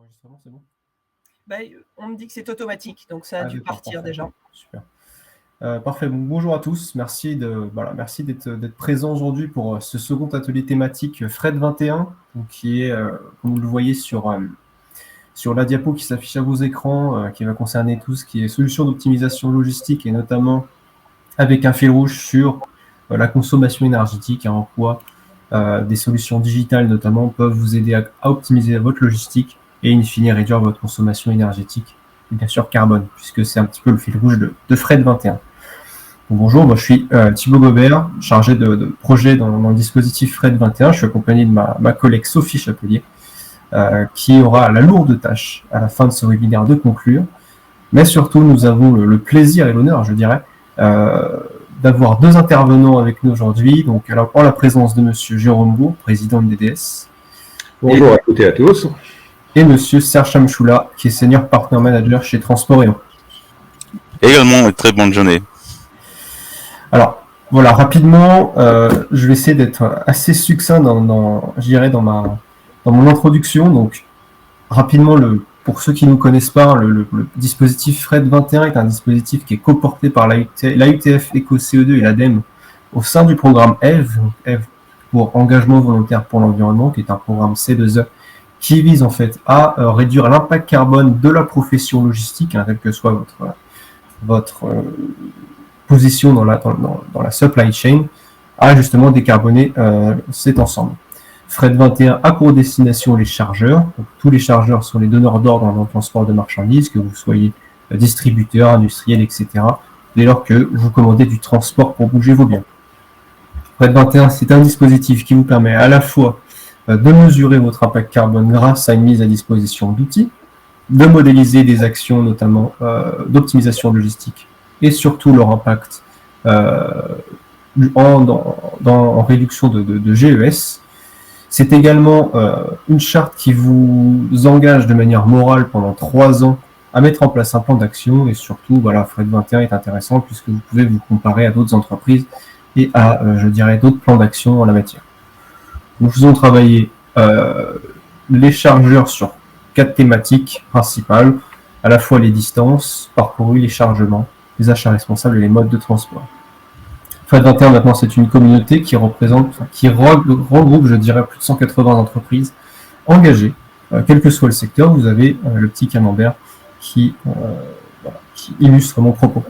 L'enregistrement, c'est bon? On me dit que c'est automatique, donc ça a dû partir parfait. déjà. Super. Parfait. Bonjour à tous. Merci d'être présents aujourd'hui pour ce second atelier thématique Fred 21, donc qui est, comme vous le voyez sur la diapo qui s'affiche à vos écrans, qui va concerner tout ce qui est solutions d'optimisation logistique et notamment avec un fil rouge sur la consommation énergétique et en quoi des solutions digitales notamment peuvent vous aider à optimiser votre logistique et in fine réduire votre consommation énergétique et bien sûr carbone, puisque c'est un petit peu le fil rouge de Fred 21. Donc, bonjour, moi je suis Thibaut Gobert, chargé de projet dans le dispositif Fred 21. Je suis accompagné de ma collègue Sophie Chapelier, qui aura la lourde tâche à la fin de ce webinaire de conclure. Mais surtout, nous avons le plaisir et l'honneur, je dirais, d'avoir deux intervenants avec nous aujourd'hui. Donc, alors, en la présence de Monsieur Jérôme Bourg, président de DDS. Bonjour à toutes et à tous. Et Monsieur Serge Chamchoula, qui est Senior Partner Manager chez Transporéon. Également, une très bonne journée. Alors, voilà, rapidement, je vais essayer d'être assez succinct dans mon introduction. Donc, rapidement, pour ceux qui ne nous connaissent pas, le dispositif Fred 21 est un dispositif qui est coporté par l'AUTF EcoCO2 et l'ADEME au sein du programme EVE, pour engagement volontaire pour l'environnement, qui est un programme C2E qui vise en fait à réduire l'impact carbone de la profession logistique, quelle que soit votre position dans la supply chain, à justement décarboner cet ensemble. Fred 21 a pour destination les chargeurs. Donc, tous les chargeurs sont les donneurs d'ordre dans le transport de marchandises, que vous soyez distributeur, industriel, etc., dès lors que vous commandez du transport pour bouger vos biens. Fred 21, c'est un dispositif qui vous permet à la fois de mesurer votre impact carbone grâce à une mise à disposition d'outils, de modéliser des actions notamment d'optimisation logistique et surtout leur impact en réduction de GES. C'est également une charte qui vous engage de manière morale pendant 3 ans à mettre en place un plan d'action et surtout, voilà, Fred 21 est intéressant puisque vous pouvez vous comparer à d'autres entreprises et à, d'autres plans d'action en la matière. Nous faisons travailler les chargeurs sur 4 thématiques principales, à la fois les distances parcourues, les chargements, les achats responsables et les modes de transport. Fred 21, maintenant, c'est une communauté qui regroupe, je dirais, plus de 180 entreprises engagées, quel que soit le secteur. Vous avez le petit camembert qui illustre mon propos.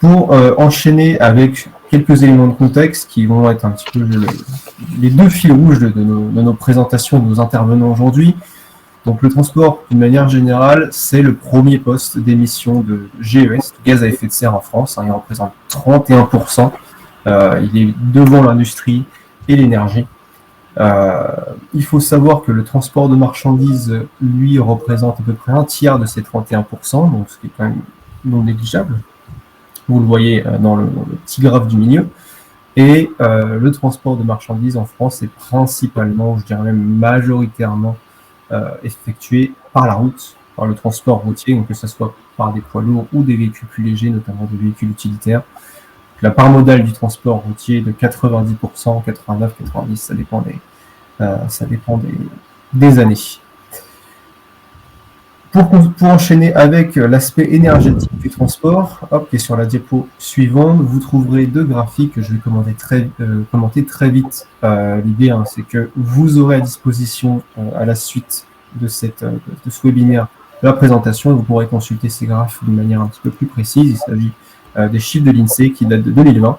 Pour enchaîner avec quelques éléments de contexte qui vont être un petit peu les deux fils rouges de nos présentations, de nos intervenants aujourd'hui. Donc le transport, d'une manière générale, c'est le premier poste d'émission de GES, de gaz à effet de serre en France. Il représente 31%. Il est devant l'industrie et l'énergie. Il faut savoir que le transport de marchandises, lui, représente à peu près un tiers de ces 31%, donc ce qui est quand même non négligeable. Vous le voyez dans le petit graphe du milieu. Et le transport de marchandises en France est principalement, je dirais même majoritairement, effectué par la route, par le transport routier, donc que ce soit par des poids lourds ou des véhicules plus légers, notamment des véhicules utilitaires. La part modale du transport routier est de 90%, 89, 90, ça dépend des années. Pour enchaîner avec l'aspect énergétique du transport, qui est sur la diapo suivante, vous trouverez deux graphiques que je vais commenter très vite. L'idée, c'est que vous aurez à disposition, à la suite de ce webinaire, la présentation, et vous pourrez consulter ces graphes d'une manière un petit peu plus précise. Il s'agit des chiffres de l'INSEE qui datent de 2020.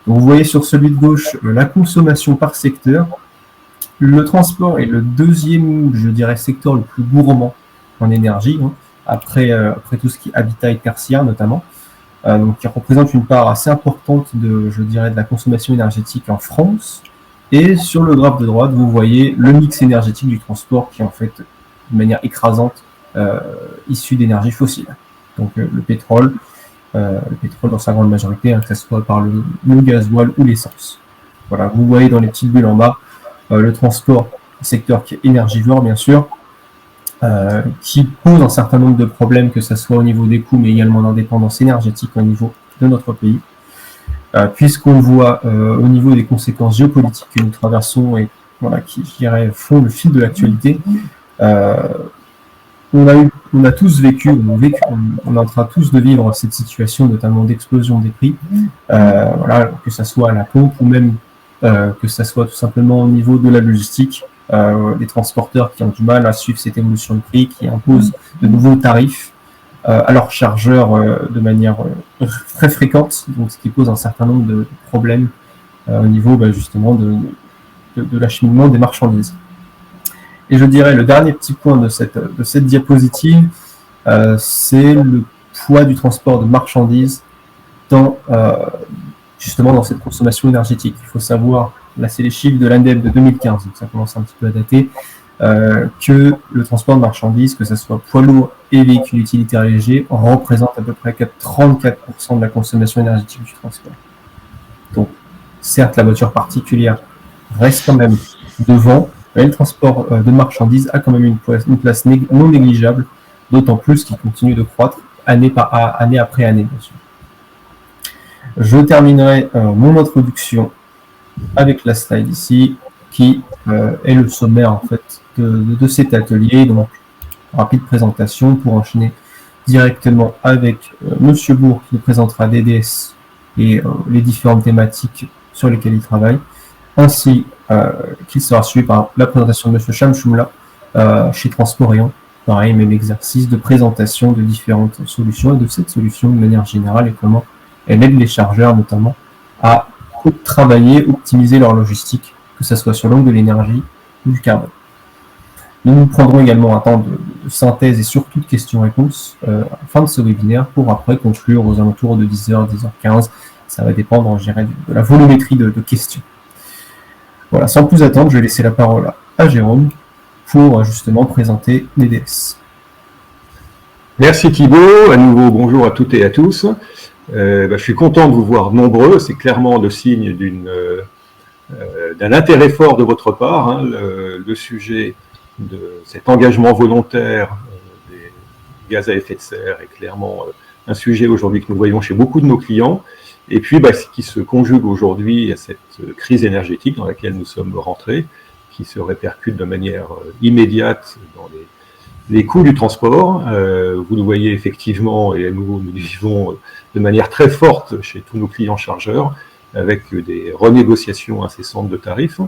Donc, vous voyez sur celui de gauche la consommation par secteur. Le transport est le deuxième, je dirais, secteur le plus gourmand en énergie, après tout ce qui est habitat et tertiaire notamment, donc qui représente une part assez importante de la consommation énergétique en France. Et sur le graphe de droite, vous voyez le mix énergétique du transport qui est en fait de manière écrasante issu d'énergie fossile. Donc le pétrole dans sa grande majorité, que ce soit par le gasoil ou l'essence. Voilà, vous voyez dans les petites bulles en bas le transport, secteur qui est énergivore bien sûr, qui pose un certain nombre de problèmes, que ce soit au niveau des coûts, mais également d'indépendance énergétique au niveau de notre pays, puisqu'on voit au niveau des conséquences géopolitiques que nous traversons et qui, je dirais, font le fil de l'actualité, On a tous vécu, on est en train tous de vivre cette situation, notamment d'explosion des prix, voilà, que ça soit à la pompe ou même que ça soit tout simplement au niveau de la logistique, les transporteurs qui ont du mal à suivre cette évolution de prix, qui imposent de nouveaux tarifs à leurs chargeurs de manière très fréquente, donc ce qui pose un certain nombre de problèmes au niveau justement de l'acheminement des marchandises. Et je dirais le dernier petit point de cette diapositive, c'est le poids du transport de marchandises justement dans cette consommation énergétique. Il faut savoir, là c'est les chiffres de l'ANDEM de 2015, donc ça commence un petit peu à dater, que le transport de marchandises, que ce soit poids lourd et véhicules utilitaires légers, représente à peu près 34% de la consommation énergétique du transport. Donc, certes, la voiture particulière reste quand même devant, mais le transport de marchandises a quand même une place non négligeable, d'autant plus qu'il continue de croître année après année, bien sûr. Je terminerai mon introduction avec la slide ici, qui est le sommaire en fait de cet atelier. Donc, rapide présentation pour enchaîner directement avec Monsieur Bourg qui nous présentera DDS et les différentes thématiques sur lesquelles il travaille, ainsi qu'il sera suivi par la présentation de Monsieur Chamchoumla chez Transporéon. Pareil, même exercice de présentation de différentes solutions et de cette solution de manière générale et comment elle aide les chargeurs notamment à travailler, optimiser leur logistique, que ce soit sur l'angle de l'énergie ou du carbone. Nous prendrons également un temps de synthèse et surtout de questions-réponses à la fin de ce webinaire pour après conclure aux alentours de 10h, 10h15. Ça va dépendre, je dirais, de la volumétrie de questions. Voilà, sans plus attendre, je vais laisser la parole à Jérôme pour justement présenter les DS. Merci Thibaut, à nouveau bonjour à toutes et à tous. Je suis content de vous voir nombreux, c'est clairement le signe d'un intérêt fort de votre part. Hein, le sujet de cet engagement volontaire des gaz à effet de serre est clairement un sujet aujourd'hui que nous voyons chez beaucoup de nos clients. Et puis, ce qui se conjugue aujourd'hui à cette crise énergétique dans laquelle nous sommes rentrés, qui se répercute de manière immédiate dans les coûts du transport. Vous le voyez effectivement, et nous le vivons de manière très forte chez tous nos clients chargeurs, avec des renégociations incessantes de tarifs.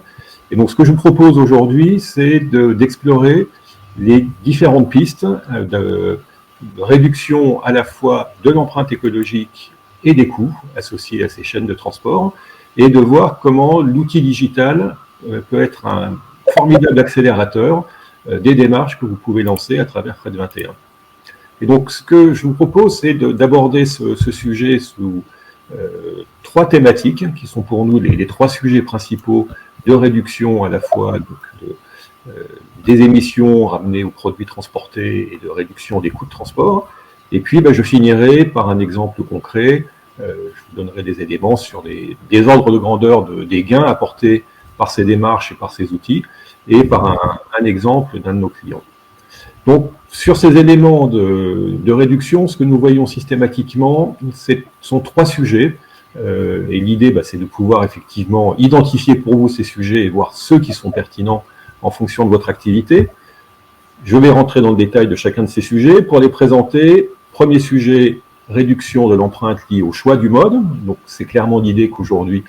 Et donc, ce que je vous propose aujourd'hui, c'est d'explorer les différentes pistes de réduction à la fois de l'empreinte écologique et des coûts associés à ces chaînes de transport, et de voir comment l'outil digital peut être un formidable accélérateur des démarches que vous pouvez lancer à travers Fred 21. Et donc, ce que je vous propose, c'est d'aborder ce sujet sous trois thématiques, qui sont pour nous les trois sujets principaux de réduction à la fois des émissions ramenées aux produits transportés et de réduction des coûts de transport. Et puis, je finirai par un exemple concret. Je vous donnerai des éléments sur des ordres de grandeur des gains apportés par ces démarches et par ces outils, et par un exemple d'un de nos clients. Donc, sur ces éléments de réduction, ce que nous voyons systématiquement, sont trois sujets. Et l'idée, c'est de pouvoir effectivement identifier pour vous ces sujets et voir ceux qui sont pertinents en fonction de votre activité. Je vais rentrer dans le détail de chacun de ces sujets pour les présenter. Premier sujet, réduction de l'empreinte liée au choix du mode. Donc, c'est clairement l'idée qu'aujourd'hui,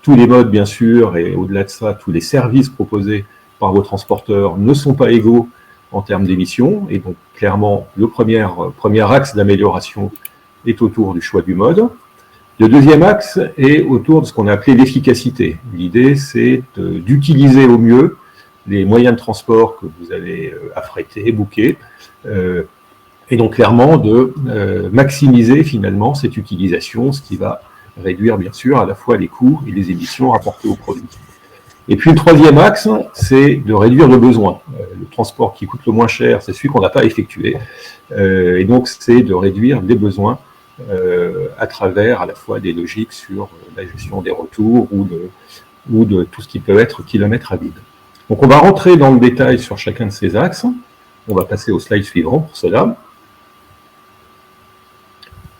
tous les modes, bien sûr, et au-delà de ça, tous les services proposés par vos transporteurs ne sont pas égaux en termes d'émissions. Et donc, clairement, le premier axe d'amélioration est autour du choix du mode. Le deuxième axe est autour de ce qu'on a appelé l'efficacité. L'idée, c'est d'utiliser au mieux les moyens de transport que vous allez affréter, booker, et donc clairement de maximiser finalement cette utilisation, ce qui va réduire bien sûr à la fois les coûts et les émissions rapportées au produit. Et puis le troisième axe, c'est de réduire le besoin. Le transport qui coûte le moins cher, c'est celui qu'on n'a pas effectué, et donc c'est de réduire les besoins à travers à la fois des logiques sur la gestion des retours ou de tout ce qui peut être kilomètre à vide. Donc on va rentrer dans le détail sur chacun de ces axes. On va passer au slide suivant pour cela.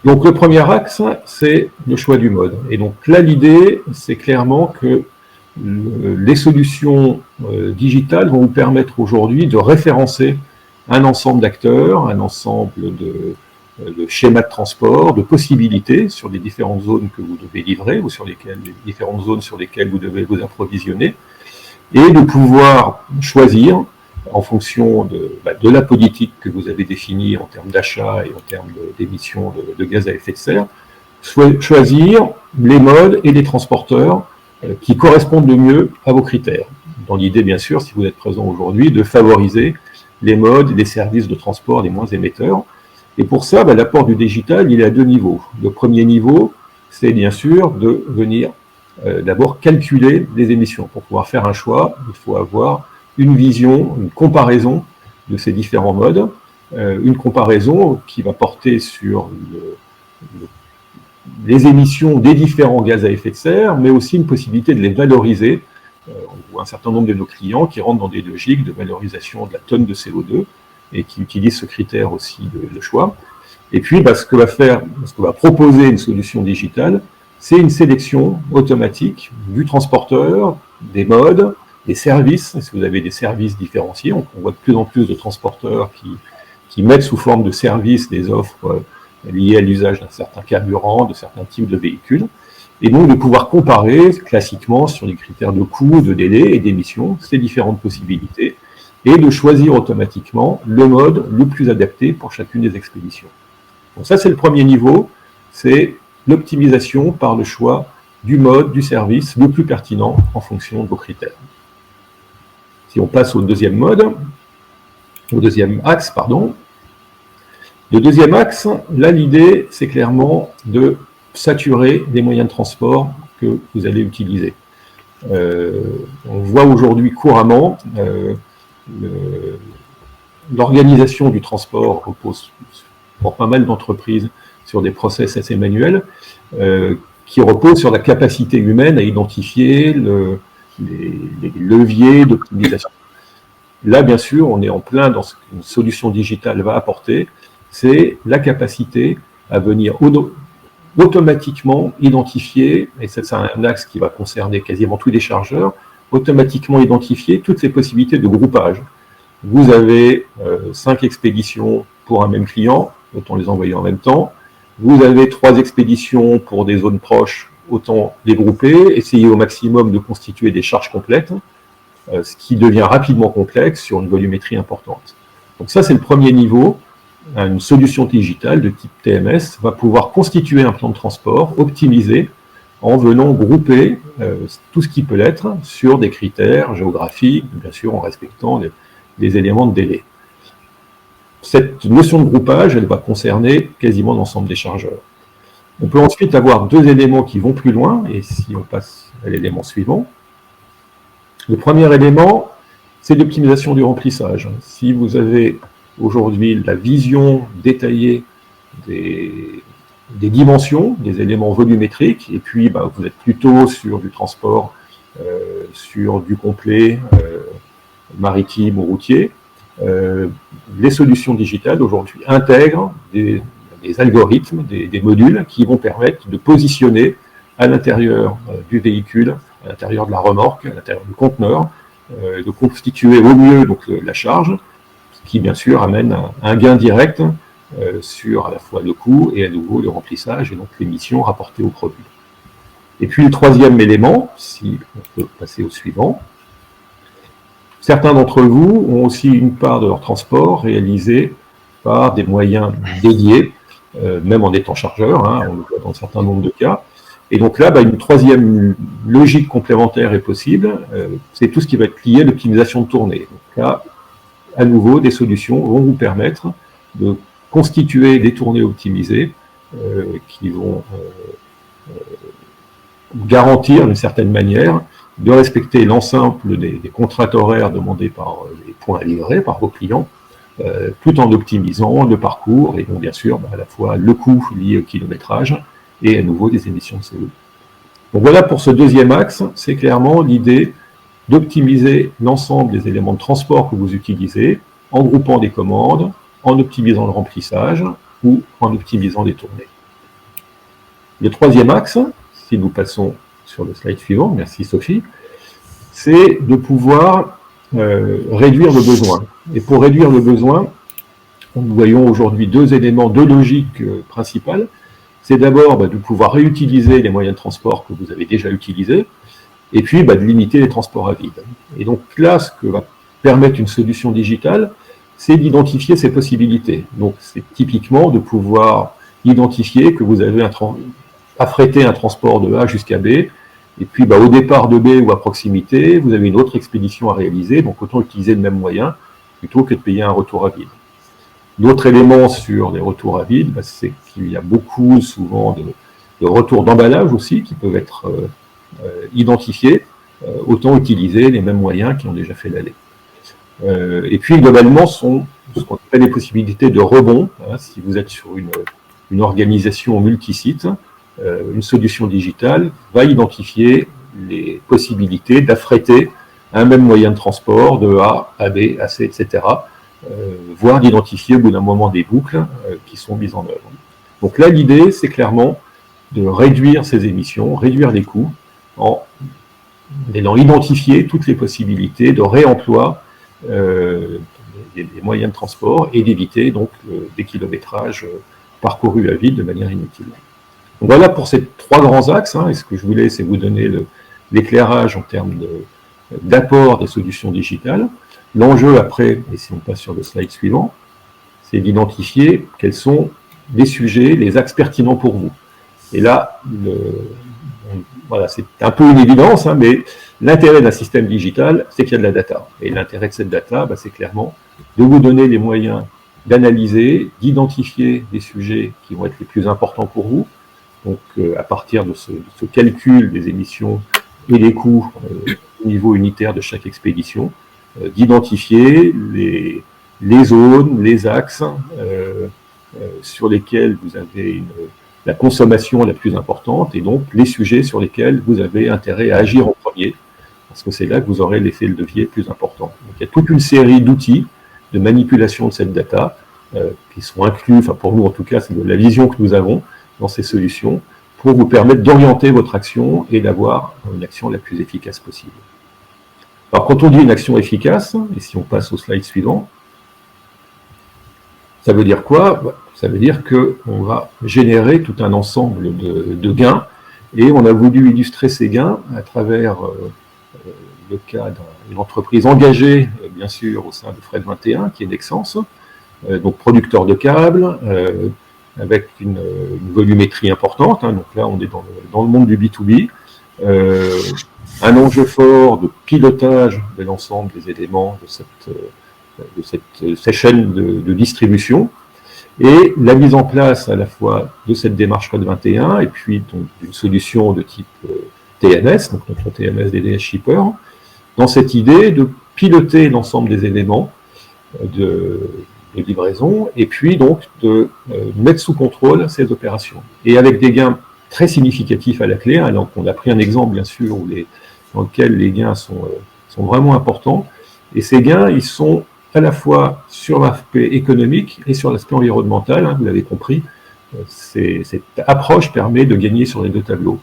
Donc le premier axe, c'est le choix du mode. Et donc là, l'idée, c'est clairement que les solutions digitales vont vous permettre aujourd'hui de référencer un ensemble d'acteurs, un ensemble de schémas de transport, de possibilités sur les différentes zones que vous devez livrer ou sur les différentes zones sur lesquelles vous devez vous approvisionner, et de pouvoir choisir en fonction de la politique que vous avez définie en termes d'achat et en termes d'émissions de gaz à effet de serre, choisir les modes et les transporteurs qui correspondent le mieux à vos critères. Dans l'idée, bien sûr, si vous êtes présent aujourd'hui, de favoriser les modes et les services de transport les moins émetteurs. Et pour ça, l'apport du digital, il est à 2 niveaux. Le premier niveau, c'est bien sûr de venir d'abord calculer les émissions. Pour pouvoir faire un choix, il faut avoir une vision, une comparaison de ces différents modes, une comparaison qui va porter sur les émissions des différents gaz à effet de serre, mais aussi une possibilité de les valoriser. On voit un certain nombre de nos clients qui rentrent dans des logiques de valorisation de la tonne de CO2 et qui utilisent ce critère aussi de choix. Et puis, ce que va proposer une solution digitale, c'est une sélection automatique du transporteur, des modes, des services. Si vous avez des services différenciés, on voit de plus en plus de transporteurs qui mettent sous forme de services des offres liées à l'usage d'un certain carburant, de certains types de véhicules, et donc de pouvoir comparer classiquement sur les critères de coût, de délai et d'émission ces différentes possibilités, et de choisir automatiquement le mode le plus adapté pour chacune des expéditions. Donc ça, c'est le premier niveau, c'est l'optimisation par le choix du mode, du service le plus pertinent en fonction de vos critères. Si on passe au deuxième axe, le deuxième axe, là, l'idée, c'est clairement de saturer les moyens de transport que vous allez utiliser. On voit aujourd'hui couramment l'organisation du transport repose pour pas mal d'entreprises sur des process assez manuels qui reposent sur la capacité humaine à identifier les leviers d'optimisation. Là, bien sûr, on est en plein dans ce qu'une solution digitale va apporter, c'est la capacité à venir automatiquement identifier, et c'est un axe qui va concerner quasiment tous les chargeurs, automatiquement identifier toutes ces possibilités de groupage. Vous avez 5 expéditions pour un même client, autant les envoyer en même temps. Vous avez 3 expéditions pour des zones proches, autant les grouper, essayer au maximum de constituer des charges complètes, ce qui devient rapidement complexe sur une volumétrie importante. Donc ça, c'est le premier niveau. Une solution digitale de type TMS va pouvoir constituer un plan de transport optimisé en venant grouper tout ce qui peut l'être sur des critères géographiques, bien sûr en respectant les éléments de délai. Cette notion de groupage, elle va concerner quasiment l'ensemble des chargeurs. On peut ensuite avoir 2 éléments qui vont plus loin, et si on passe à l'élément suivant, le premier élément, c'est l'optimisation du remplissage. Si vous avez aujourd'hui la vision détaillée des dimensions, des éléments volumétriques, et puis vous êtes plutôt sur du transport, sur du complet maritime ou routier, les solutions digitales aujourd'hui intègrent des algorithmes, des modules qui vont permettre de positionner à l'intérieur du véhicule, à l'intérieur de la remorque, à l'intérieur du conteneur, de constituer au mieux la charge, qui bien sûr amène un gain direct sur à la fois le coût et à nouveau le remplissage et donc l'émission rapportée au produit. Et puis le troisième élément, si on peut passer au suivant, certains d'entre vous ont aussi une part de leur transport réalisée par des moyens dédiés, même en étant chargeur, on le voit dans un certain nombre de cas. Et donc là, une troisième logique complémentaire est possible, c'est tout ce qui va être lié à l'optimisation de tournée. Donc là, à nouveau, des solutions vont vous permettre de constituer des tournées optimisées qui vont garantir d'une certaine manière de respecter l'ensemble des contraintes horaires demandées par les points à livrer, par vos clients, tout en optimisant le parcours et donc bien sûr à la fois le coût lié au kilométrage et à nouveau des émissions de CO2. Donc voilà pour ce deuxième axe, c'est clairement l'idée d'optimiser l'ensemble des éléments de transport que vous utilisez en groupant des commandes, en optimisant le remplissage ou en optimisant les tournées. Le troisième axe, si nous passons sur le slide suivant, merci Sophie, c'est de pouvoir réduire le besoin. Et pour réduire le besoin, nous voyons aujourd'hui deux éléments, deux logiques principales. C'est d'abord de pouvoir réutiliser les moyens de transport que vous avez déjà utilisés, et puis de limiter les transports à vide. Et donc là, ce que va permettre une solution digitale, c'est d'identifier ces possibilités. Donc c'est typiquement de pouvoir identifier que vous avez affrété un transport de A jusqu'à B, et puis au départ de B ou à proximité, vous avez une autre expédition à réaliser, donc autant utiliser le même moyen plutôt que de payer un retour à vide. L'autre élément sur les retours à vide, c'est qu'il y a beaucoup souvent de retours d'emballage aussi qui peuvent être identifiés, autant utiliser les mêmes moyens qui ont déjà fait l'aller. Et puis globalement, sont ce qu'on appelle les possibilités de rebond. Si vous êtes sur une organisation multisite, une solution digitale va identifier les possibilités d'affréter un même moyen de transport de A à B, à C, etc., voire d'identifier au bout d'un moment des boucles qui sont mises en œuvre. Donc là, l'idée, c'est clairement de réduire ces émissions, réduire les coûts, en ayant identifié toutes les possibilités de réemploi des moyens de transport et d'éviter donc des kilométrages parcourus à vide de manière inutile. Donc voilà pour ces trois grands axes, et ce que je voulais, c'est vous donner l'éclairage en termes d'apport des solutions digitales. L'enjeu après, et si on passe sur le slide suivant, c'est d'identifier quels sont les sujets, les axes pertinents pour vous. Et là, voilà, c'est un peu une évidence, mais l'intérêt d'un système digital, c'est qu'il y a de la data. Et l'intérêt de cette data, c'est clairement de vous donner les moyens d'analyser, d'identifier des sujets qui vont être les plus importants pour vous. Donc, à partir de ce calcul des émissions et des coûts au niveau unitaire de chaque expédition, d'identifier les zones, les axes sur lesquels vous avez la consommation la plus importante et donc les sujets sur lesquels vous avez intérêt à agir en premier, parce que c'est là que vous aurez l'effet de levier plus important. Donc, il y a toute une série d'outils de manipulation de cette data qui sont inclus, pour nous en tout cas, c'est la vision que nous avons dans ces solutions, pour vous permettre d'orienter votre action et d'avoir une action la plus efficace possible. Alors, quand on dit une action efficace, et si on passe au slide suivant, ça veut dire quoi? Ça veut dire qu'on va générer tout un ensemble de gains, et on a voulu illustrer ces gains à travers le cas d'une entreprise engagée, bien sûr, au sein de Fred 21, qui est Nexans, donc producteur de câbles, avec une volumétrie importante, donc là on est dans le monde du B2B, un enjeu fort de pilotage de l'ensemble des éléments de cette chaîne de distribution, et la mise en place à la fois de cette démarche Fred 21 et puis d'une solution de type TMS, donc notre TMS DDS Shipper, dans cette idée de piloter l'ensemble des éléments de livraison, et puis donc de mettre sous contrôle ces opérations. Et avec des gains très significatifs à la clé, donc on a pris un exemple bien sûr dans lequel les gains sont vraiment importants, et ces gains, ils sont à la fois sur l'aspect économique et sur l'aspect environnemental, vous l'avez compris, cette approche permet de gagner sur les deux tableaux.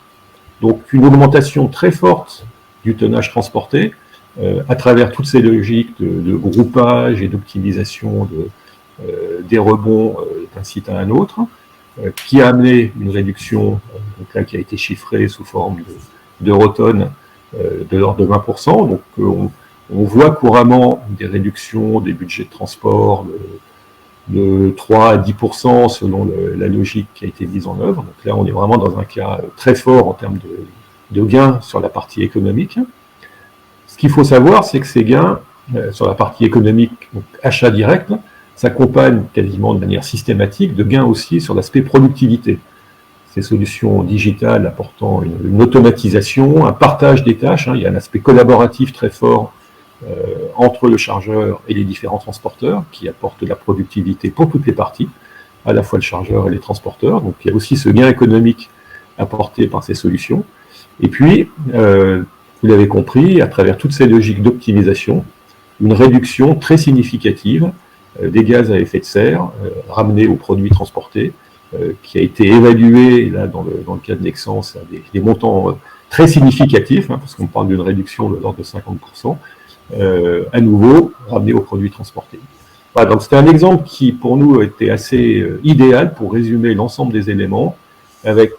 Donc une augmentation très forte du tonnage transporté, à travers toutes ces logiques de groupage et d'optimisation des rebonds d'un site à un autre, qui a amené une réduction donc là, qui a été chiffrée sous forme d'eurotonnes de l'ordre de 20%. Donc on voit couramment des réductions des budgets de transport de 3 à 10% selon la logique qui a été mise en œuvre. Donc là, on est vraiment dans un cas très fort en termes de gains sur la partie économique. Ce qu'il faut savoir, c'est que ces gains sur la partie économique, donc achat direct, s'accompagnent quasiment de manière systématique de gains aussi sur l'aspect productivité. Ces solutions digitales apportant une automatisation, un partage des tâches, il y a un aspect collaboratif très fort entre le chargeur et les différents transporteurs qui apportent de la productivité pour toutes les parties, à la fois le chargeur et les transporteurs. Donc il y a aussi ce gain économique apporté par ces solutions. Et puis, vous l'avez compris, à travers toutes ces logiques d'optimisation, une réduction très significative des gaz à effet de serre ramenés aux produits transportés, qui a été évalué, là, dans le cas de Nexans, à des montants très significatif, parce qu'on parle d'une réduction de l'ordre de 50%, à nouveau ramené aux produits transportés. Voilà, donc c'était un exemple qui, pour nous, était assez idéal pour résumer l'ensemble des éléments, avec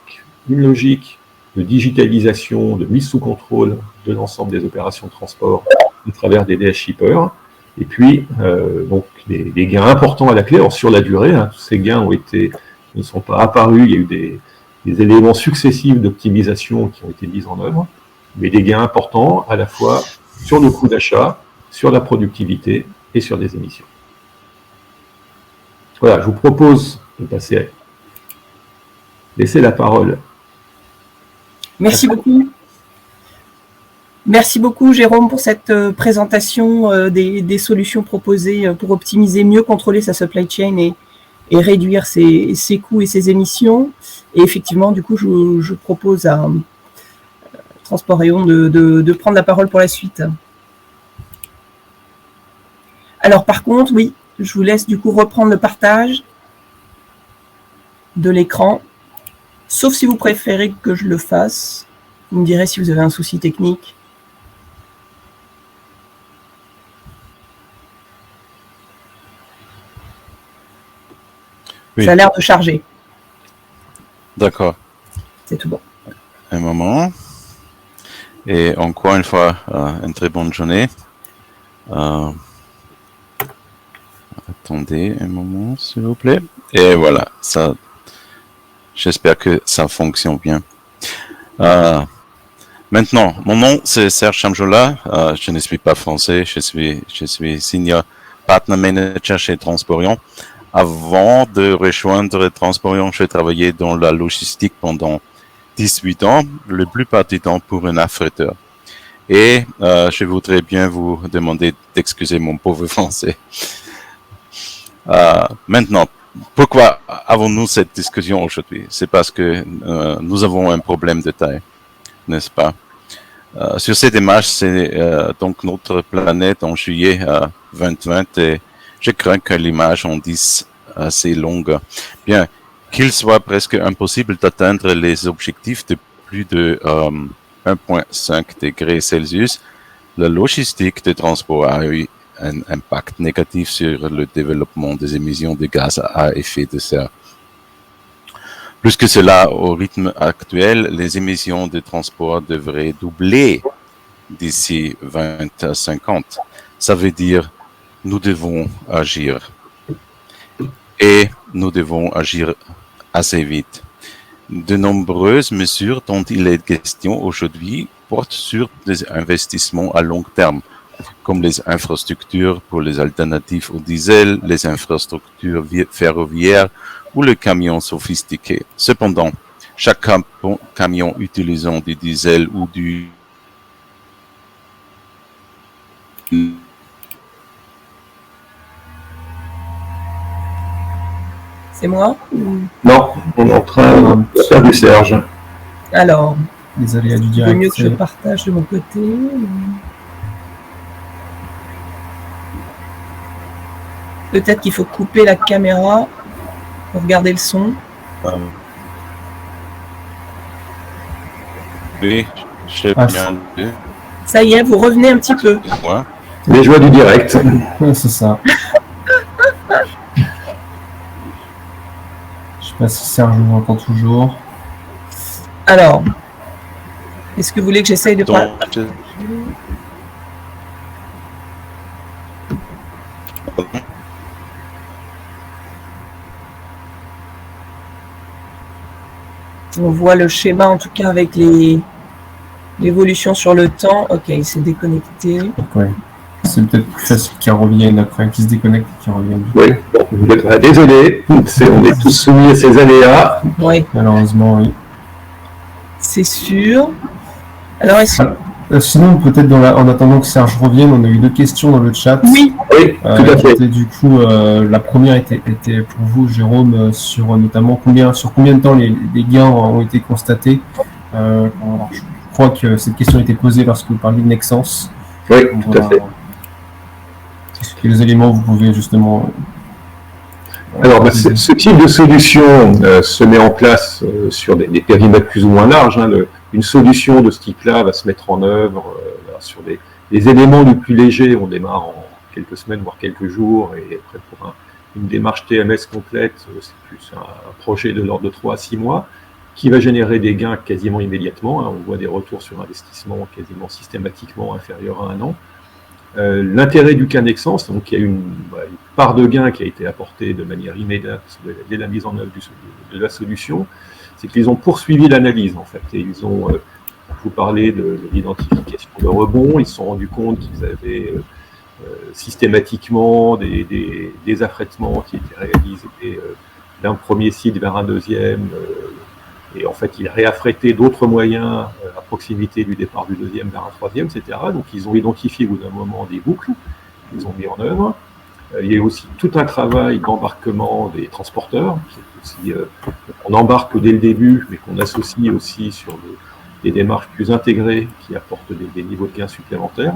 une logique de digitalisation, de mise sous contrôle de l'ensemble des opérations de transport à travers des DS shippers, et puis donc des gains importants à la clé. Alors sur la durée, tous ces gains ne sont pas apparus, il y a eu des éléments successifs d'optimisation qui ont été mis en œuvre, mais des gains importants à la fois sur nos coûts d'achat, sur la productivité et sur des émissions. Voilà, je vous propose de laisser la parole. Merci beaucoup. Merci beaucoup, Jérôme, pour cette présentation des solutions proposées pour optimiser, mieux contrôler sa supply chain et réduire ses coûts et ses émissions. Et effectivement, du coup, je propose à Transport Rayon de prendre la parole pour la suite. Alors, par contre, oui, je vous laisse du coup reprendre le partage de l'écran, sauf si vous préférez que je le fasse. Vous me direz si vous avez un souci technique. Oui. Ça a l'air de charger. D'accord. C'est tout bon. Un moment. Et encore une fois, une très bonne journée. Attendez un moment, s'il vous plaît. Et voilà, ça. J'espère que ça fonctionne bien. Maintenant, mon nom c'est Serge Chamjola. Je ne suis pas français. Je suis senior partner manager chez Transporion. Avant de rejoindre Transporion, j'ai travaillé dans la logistique pendant 18 ans, le plupart du temps pour un affréteur. Et je voudrais bien vous demander d'excuser mon pauvre français. Maintenant, pourquoi avons-nous cette discussion aujourd'hui? C'est parce que nous avons un problème de taille, n'est-ce pas? Sur cette image, c'est donc notre planète en juillet 2020 et je crains que l'image en dise assez longue. Bien, qu'il soit presque impossible d'atteindre les objectifs de plus de 1,5 degrés Celsius, la logistique de transport a eu un impact négatif sur le développement des émissions de gaz à effet de serre. Plus que cela, au rythme actuel, les émissions de transport devraient doubler d'ici 2050. Ça veut dire nous devons agir. Et nous devons agir assez vite. De nombreuses mesures dont il est question aujourd'hui portent sur des investissements à long terme, comme les infrastructures pour les alternatives au diesel, les infrastructures ferroviaires ou le camion sophistiqué. Cependant, chaque camion utilisant du diesel ou du C'est moi? Non, on est en train de faire du Serge. Alors, les aléas du c'est direct. mieux que je partage de mon côté. Peut-être qu'il faut couper la caméra pour regarder le son. Oui, je sais bien. Ça y est, vous revenez un petit peu. Les joies du direct. Ouais, c'est ça. Je sais pas si Serge vous entend toujours. Alors, est-ce que vous voulez que j'essaye de parler? On voit le schéma en tout cas avec l'évolution sur le temps. Ok, il s'est déconnecté. Ouais. C'est peut-être plus facile qu'il revienne après, qu'il se déconnecte et qu'il revienne. Oui, bon, désolé, on est tous soumis à ces aléas. Oui. Malheureusement, oui. C'est sûr. Alors, est-ce que... sinon, peut-être en attendant que Serge revienne, on a eu 2 questions dans le chat. Oui, tout à fait. Du coup, la première était pour vous, Jérôme, sur notamment sur combien de temps les gains ont été constatés. Alors, je crois que cette question a été posée lorsque vous parliez de Nexens. Oui, tout à fait. Quels éléments vous pouvez justement... Alors, ce type de solution se met en place sur des périmètres plus ou moins larges. Une solution de ce type-là va se mettre en œuvre sur des éléments les plus légers. On démarre en quelques semaines, voire quelques jours, et après pour une démarche TMS complète, c'est plus un projet de l'ordre de 3 à 6 mois, qui va générer des gains quasiment immédiatement. On voit des retours sur investissement quasiment systématiquement inférieurs à 1 an. L'intérêt du cas Nexence, donc il y a une part de gain qui a été apportée de manière immédiate dès la mise en œuvre de la solution, c'est qu'ils ont poursuivi l'analyse en fait. Et ils ont, vous parlez de l'identification de rebonds, ils se sont rendus compte qu'ils avaient systématiquement des affrètements qui étaient réalisés d'un premier site vers un deuxième, et en fait ils réaffrétaient d'autres moyens à proximité du départ du deuxième vers un troisième, etc. Donc ils ont identifié au bout d'un moment des boucles qu'ils ont mis en œuvre. Il y a aussi tout un travail d'embarquement des transporteurs, qui est aussi, on embarque dès le début, mais qu'on associe aussi sur des démarches plus intégrées qui apportent des niveaux de gains supplémentaires.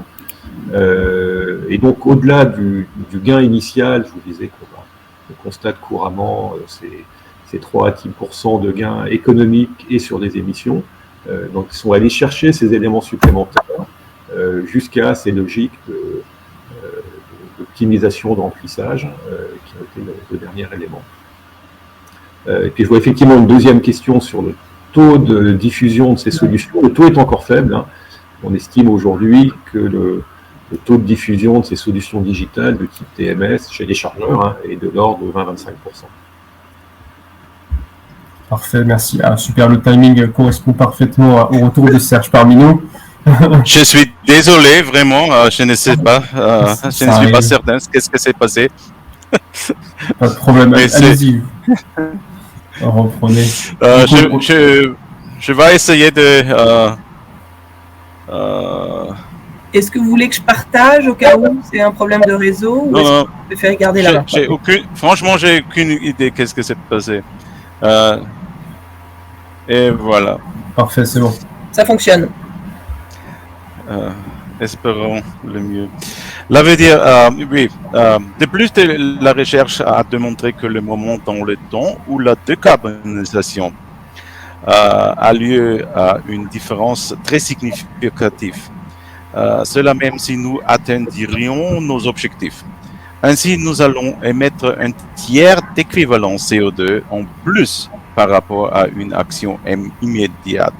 Et donc au-delà du gain initial, je vous disais qu'on constate couramment ces 3 à 10% de gains économiques et sur des émissions. Donc ils sont allés chercher ces éléments supplémentaires jusqu'à ces logiques d'optimisation de remplissage qui ont été le dernier élément. Et puis je vois effectivement une deuxième question sur le taux de diffusion de ces solutions. Le taux est encore faible. On estime aujourd'hui que le taux de diffusion de ces solutions digitales de type TMS chez les chargeurs est de l'ordre de 20-25%. Parfait, merci. Super, le timing correspond parfaitement au retour de Serge parmi nous. Je suis désolé, vraiment, je ne sais pas, je ne suis pas certain qu'est-ce que s'est passé. Pas de problème, allez-y. Reprenez. Je vais essayer de... Est-ce que vous voulez que je partage au cas où c'est un problème de réseau ou est-ce que vous préférez garder la main? Franchement, j'ai aucune idée qu'est-ce que s'est passé. Et voilà. Parfait, c'est bon. Ça fonctionne. Espérons le mieux. Là veut dire, oui, de plus, la recherche a démontré que le moment dans le temps où la décarbonisation a lieu à une différence très significative. Cela même si nous atteindrions nos objectifs. Ainsi, nous allons émettre un tiers d'équivalent CO2 en plus par rapport à une action immédiate.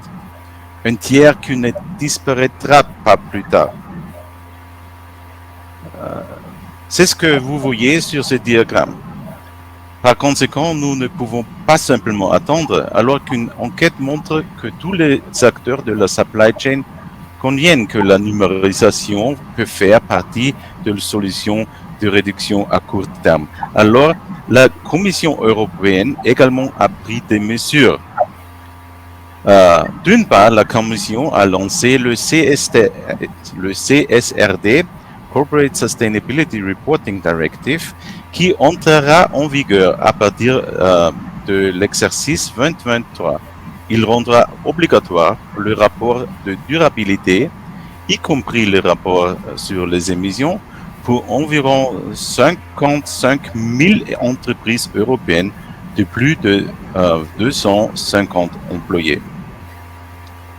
Un tiers qui ne disparaîtra pas plus tard. C'est ce que vous voyez sur ce diagramme. Par conséquent, nous ne pouvons pas simplement attendre, alors qu'une enquête montre que tous les acteurs de la supply chain conviennent que la numérisation peut faire partie de la solution de réduction à court terme. Alors, la Commission européenne également a pris des mesures. D'une part, la Commission a lancé le CSRD, Corporate Sustainability Reporting Directive, qui entrera en vigueur à partir de l'exercice 2023. Il rendra obligatoire le rapport de durabilité, y compris le rapport sur les émissions, pour environ 55 000 entreprises européennes de plus de 250 employés.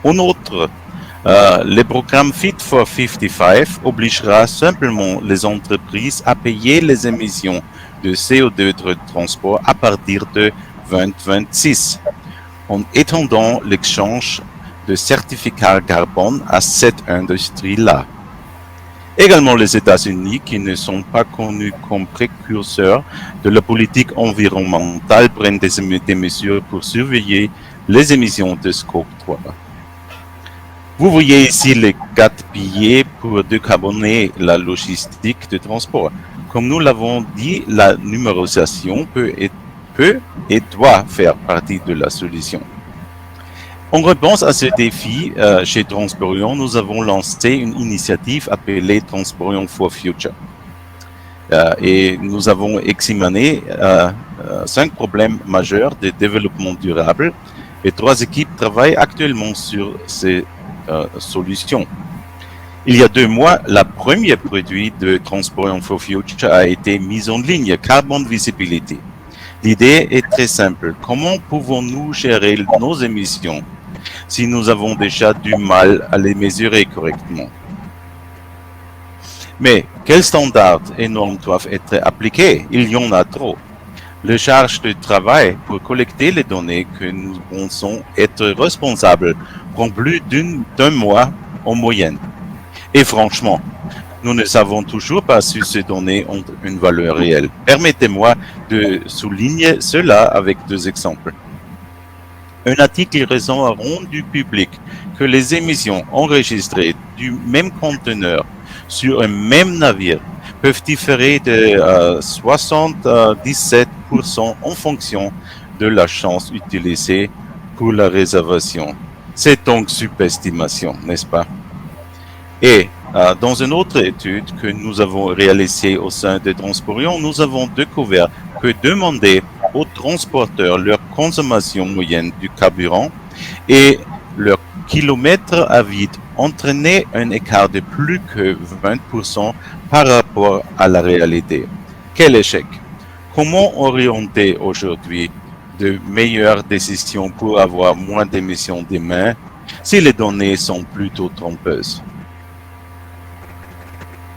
En outre, le programme Fit for 55 obligera simplement les entreprises à payer les émissions de CO2 de transport à partir de 2026, en étendant l'échange de certificats carbone à cette industrie-là. Également les États-Unis, qui ne sont pas connus comme précurseurs de la politique environnementale, prennent des mesures pour surveiller les émissions de Scope 3. Vous voyez ici les 4 piliers pour décarboner la logistique de transport. Comme nous l'avons dit, la numérisation peut et doit faire partie de la solution. En réponse à ce défi, chez Transporion, nous avons lancé une initiative appelée Transporion for Future. Et nous avons examiné 5 problèmes majeurs de développement durable et 3 équipes travaillent actuellement sur ces solutions. Il y a 2 mois, le premier produit de Transporion for Future a été mis en ligne, Carbon Visibility. L'idée est très simple. Comment pouvons-nous gérer nos émissions si nous avons déjà du mal à les mesurer correctement? Mais quels standards et normes doivent être appliqués? Il y en a trop. La charge de travail pour collecter les données que nous pensons être responsables prend plus d'un mois en moyenne. Et franchement, nous ne savons toujours pas si ces données ont une valeur réelle. Permettez-moi de souligner cela avec 2 exemples. Un article récent a rendu public que les émissions enregistrées du même conteneur sur un même navire peuvent différer de 77% en fonction de la chance utilisée pour la réservation. C'est donc subestimation, n'est-ce pas? Et dans une autre étude que nous avons réalisée au sein de Transporion, nous avons découvert que demander aux transporteurs leur consommation moyenne du carburant et leur kilomètre à vide entraînait un écart de plus que 20% par rapport à la réalité. Quel échec! Comment orienter aujourd'hui de meilleures décisions pour avoir moins d'émissions demain si les données sont plutôt trompeuses?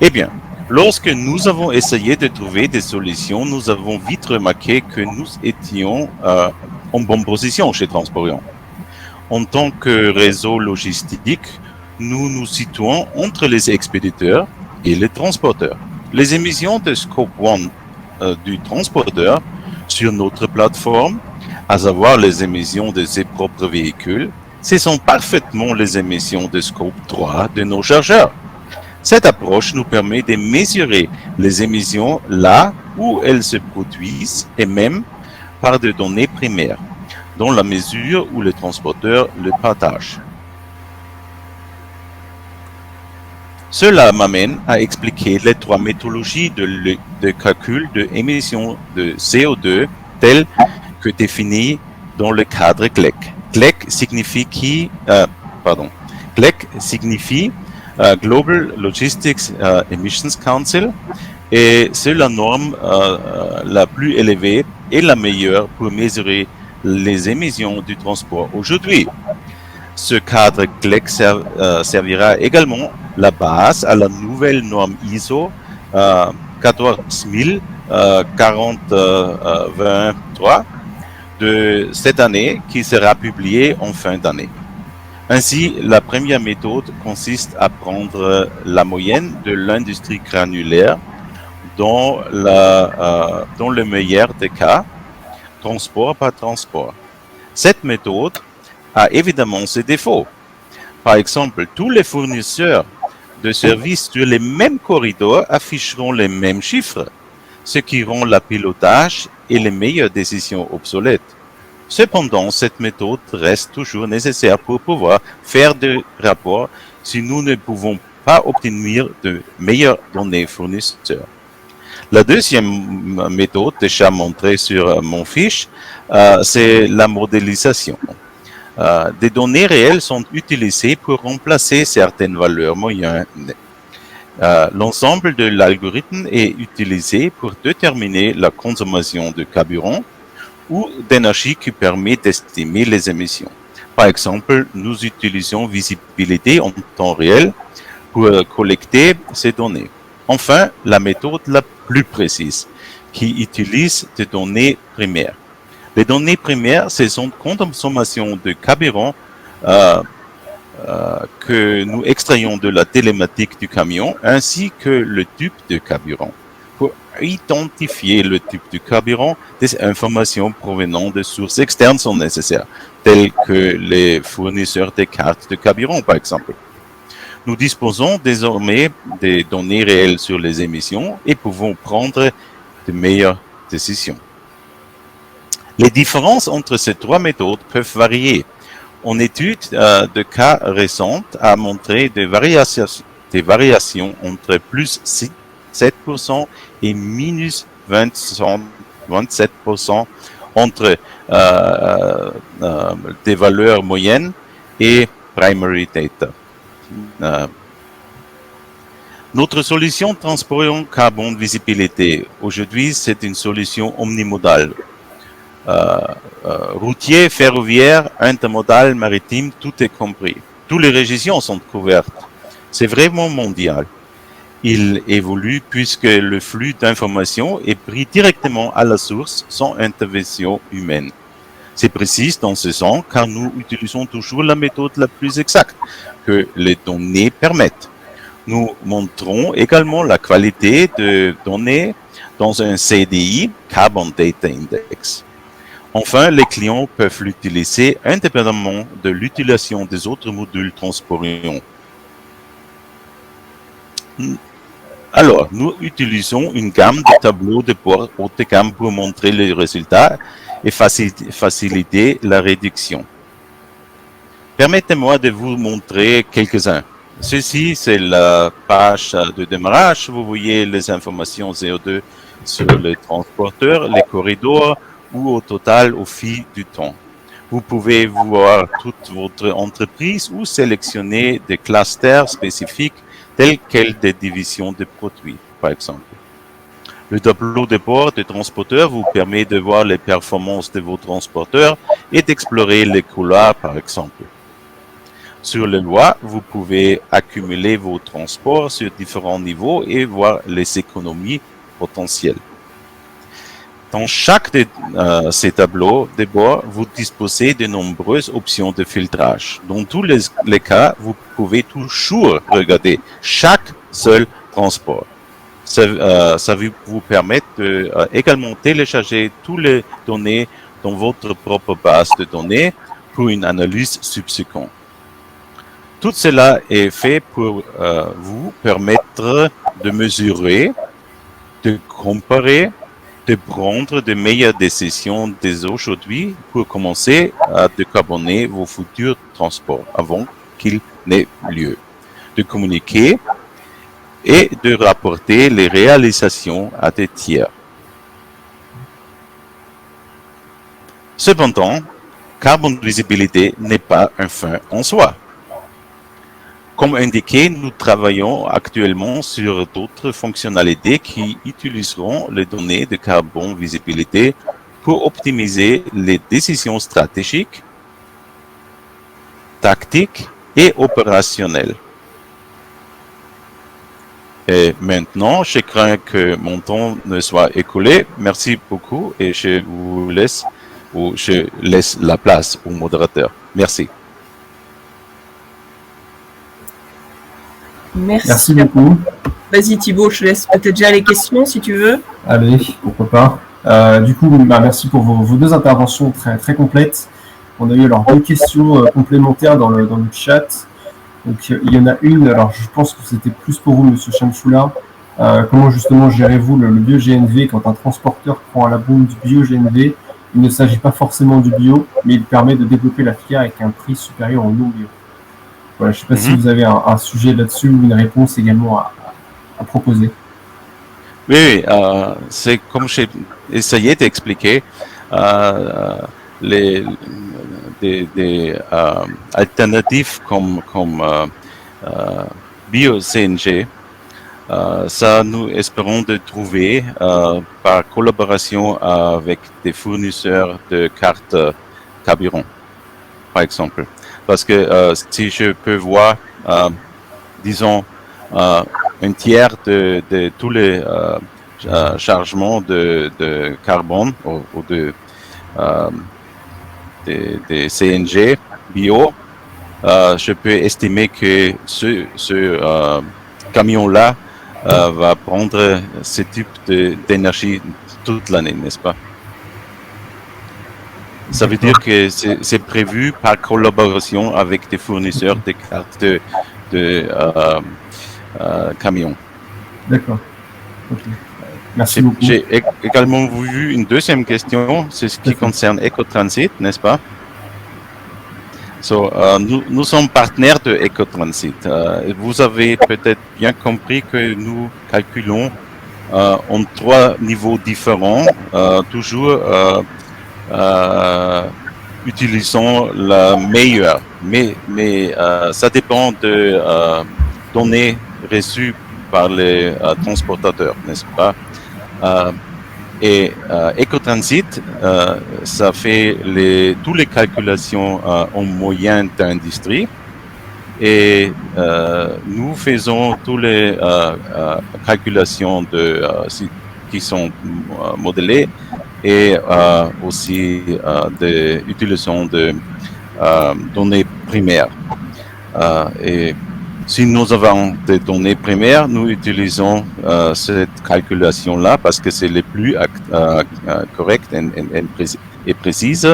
Eh bien, lorsque nous avons essayé de trouver des solutions, nous avons vite remarqué que nous étions en bonne position chez Transporion. En tant que réseau logistique, nous nous situons entre les expéditeurs et les transporteurs. Les émissions de Scope 1 du transporteur sur notre plateforme, à savoir les émissions de ses propres véhicules, ce sont parfaitement les émissions de Scope 3 de nos chargeurs. Cette approche nous permet de mesurer les émissions là où elles se produisent et même par des données primaires, dans la mesure où le transporteur le partage. Cela m'amène à expliquer les 3 méthodologies de calcul de émissions de CO2 telles que définies dans le cadre GLEC. GLEC signifie Global Logistics Emissions Council, et c'est la norme la plus élevée et la meilleure pour mesurer les émissions du transport aujourd'hui. Ce cadre GLEC servira également la base à la nouvelle norme ISO 14023 de cette année qui sera publiée en fin d'année. Ainsi, la première méthode consiste à prendre la moyenne de l'industrie granulaire dans le meilleur des cas, transport par transport. Cette méthode a évidemment ses défauts. Par exemple, tous les fournisseurs de services sur les mêmes corridors afficheront les mêmes chiffres, ce qui rend le pilotage et les meilleures décisions obsolètes. Cependant, cette méthode reste toujours nécessaire pour pouvoir faire des rapports si nous ne pouvons pas obtenir de meilleures données fournisseurs. La deuxième méthode, déjà montrée sur mon fiche, c'est la modélisation. Des données réelles sont utilisées pour remplacer certaines valeurs moyennes. L'ensemble de l'algorithme est utilisé pour déterminer la consommation de carburant ou d'énergie qui permet d'estimer les émissions. Par exemple, nous utilisons visibilité en temps réel pour collecter ces données. Enfin, la méthode la plus précise, qui utilise des données primaires. Les données primaires, ce sont consommation de carburant que nous extrayons de la télématique du camion, ainsi que le type de carburant. Pour identifier le type de carburant, des informations provenant de sources externes sont nécessaires, telles que les fournisseurs des cartes de carburant, par exemple. Nous disposons désormais des données réelles sur les émissions et pouvons prendre de meilleures décisions. Les différences entre ces 3 méthodes peuvent varier. Une étude de cas récente a montré des variations entre plus 7% et minus 27% entre des valeurs moyennes et primary data. Notre solution Transporion Carbone Visibilité, aujourd'hui, c'est une solution omnimodale routier, ferroviaire, intermodal, maritime, tout est compris. Toutes les régions sont couvertes. C'est vraiment mondial. Il évolue puisque le flux d'informations est pris directement à la source sans intervention humaine. C'est précis dans ce sens car nous utilisons toujours la méthode la plus exacte que les données permettent. Nous montrons également la qualité de données dans un CDI, Carbon Data Index. Enfin, les clients peuvent l'utiliser indépendamment de l'utilisation des autres modules Transporion. Alors, nous utilisons une gamme de tableaux de bord haut de gamme pour montrer les résultats et faciliter la réduction. Permettez-moi de vous montrer quelques-uns. Ceci, c'est la page de démarrage. Vous voyez les informations CO2 sur les transporteurs, les corridors ou au total au fil du temps. Vous pouvez voir toute votre entreprise ou sélectionner des clusters spécifiques tels que des divisions de produits, par exemple. Le tableau de bord des transporteurs vous permet de voir les performances de vos transporteurs et d'explorer les couloirs, par exemple. Sur les lois, vous pouvez accumuler vos transports sur différents niveaux et voir les économies potentielles. Dans chaque de ces tableaux de bord, vous disposez de nombreuses options de filtrage. Dans tous les cas, vous pouvez toujours regarder chaque seul transport. Ça vous permet de également télécharger toutes les données dans votre propre base de données pour une analyse subséquente. Tout cela est fait pour vous permettre de mesurer, de comparer, de prendre de meilleures décisions dès aujourd'hui pour commencer à décarboner vos futurs transports avant qu'ils n'aient lieu, de communiquer et de rapporter les réalisations à des tiers. Cependant, Carbon Visibility n'est pas un fin en soi. Comme indiqué, nous travaillons actuellement sur d'autres fonctionnalités qui utiliseront les données de Carbon Visibility pour optimiser les décisions stratégiques, tactiques et opérationnelles. Et maintenant, je crains que mon temps ne soit écoulé. Merci beaucoup et je laisse la place au modérateur. Merci. Merci beaucoup. Vas-y Thibaut, je te laisse peut-être déjà les questions si tu veux. Allez, pourquoi pas. Du coup, merci pour vos deux interventions très, très complètes. On a eu alors deux questions complémentaires dans le chat. Donc il y en a une, alors je pense que c'était plus pour vous, Monsieur Chamchoula. Comment justement gérez-vous le bio-GNV quand un transporteur prend à la bombe du bio-GNV? Il ne s'agit pas forcément du bio, mais il permet de développer la filière avec un prix supérieur au non-bio. Voilà, je ne sais pas si vous avez un sujet là-dessus ou une réponse également à proposer. Oui, c'est comme j'ai essayé d'expliquer, des alternatives comme bio-CNG, ça nous espérons de trouver par collaboration avec des fournisseurs de cartes carburant, par exemple. Parce que si je peux voir, disons, un tiers de tous les chargements de carbone ou des CNG bio, je peux estimer que ce camion-là va prendre ce type d'énergie toute l'année, n'est-ce pas? Ça veut dire que c'est prévu par collaboration avec des fournisseurs de cartes de camions. D'accord. Okay. Merci beaucoup. J'ai également vu une deuxième question, c'est ce qui concerne EcoTransit, n'est-ce pas? Nous sommes partenaires de EcoTransit. Vous avez peut-être bien compris que nous calculons en 3 niveaux différents, toujours utilisant la meilleure, mais ça dépend de données reçues par les transportateurs, n'est-ce pas? Et Ecotransit, ça fait toutes les calculations en moyenne d'industrie. Et nous faisons toutes les calculations qui sont modélées et aussi d'utilisation de données primaires. Et si nous avons des données primaires, nous utilisons cette calculation-là parce que c'est le plus correct et précise.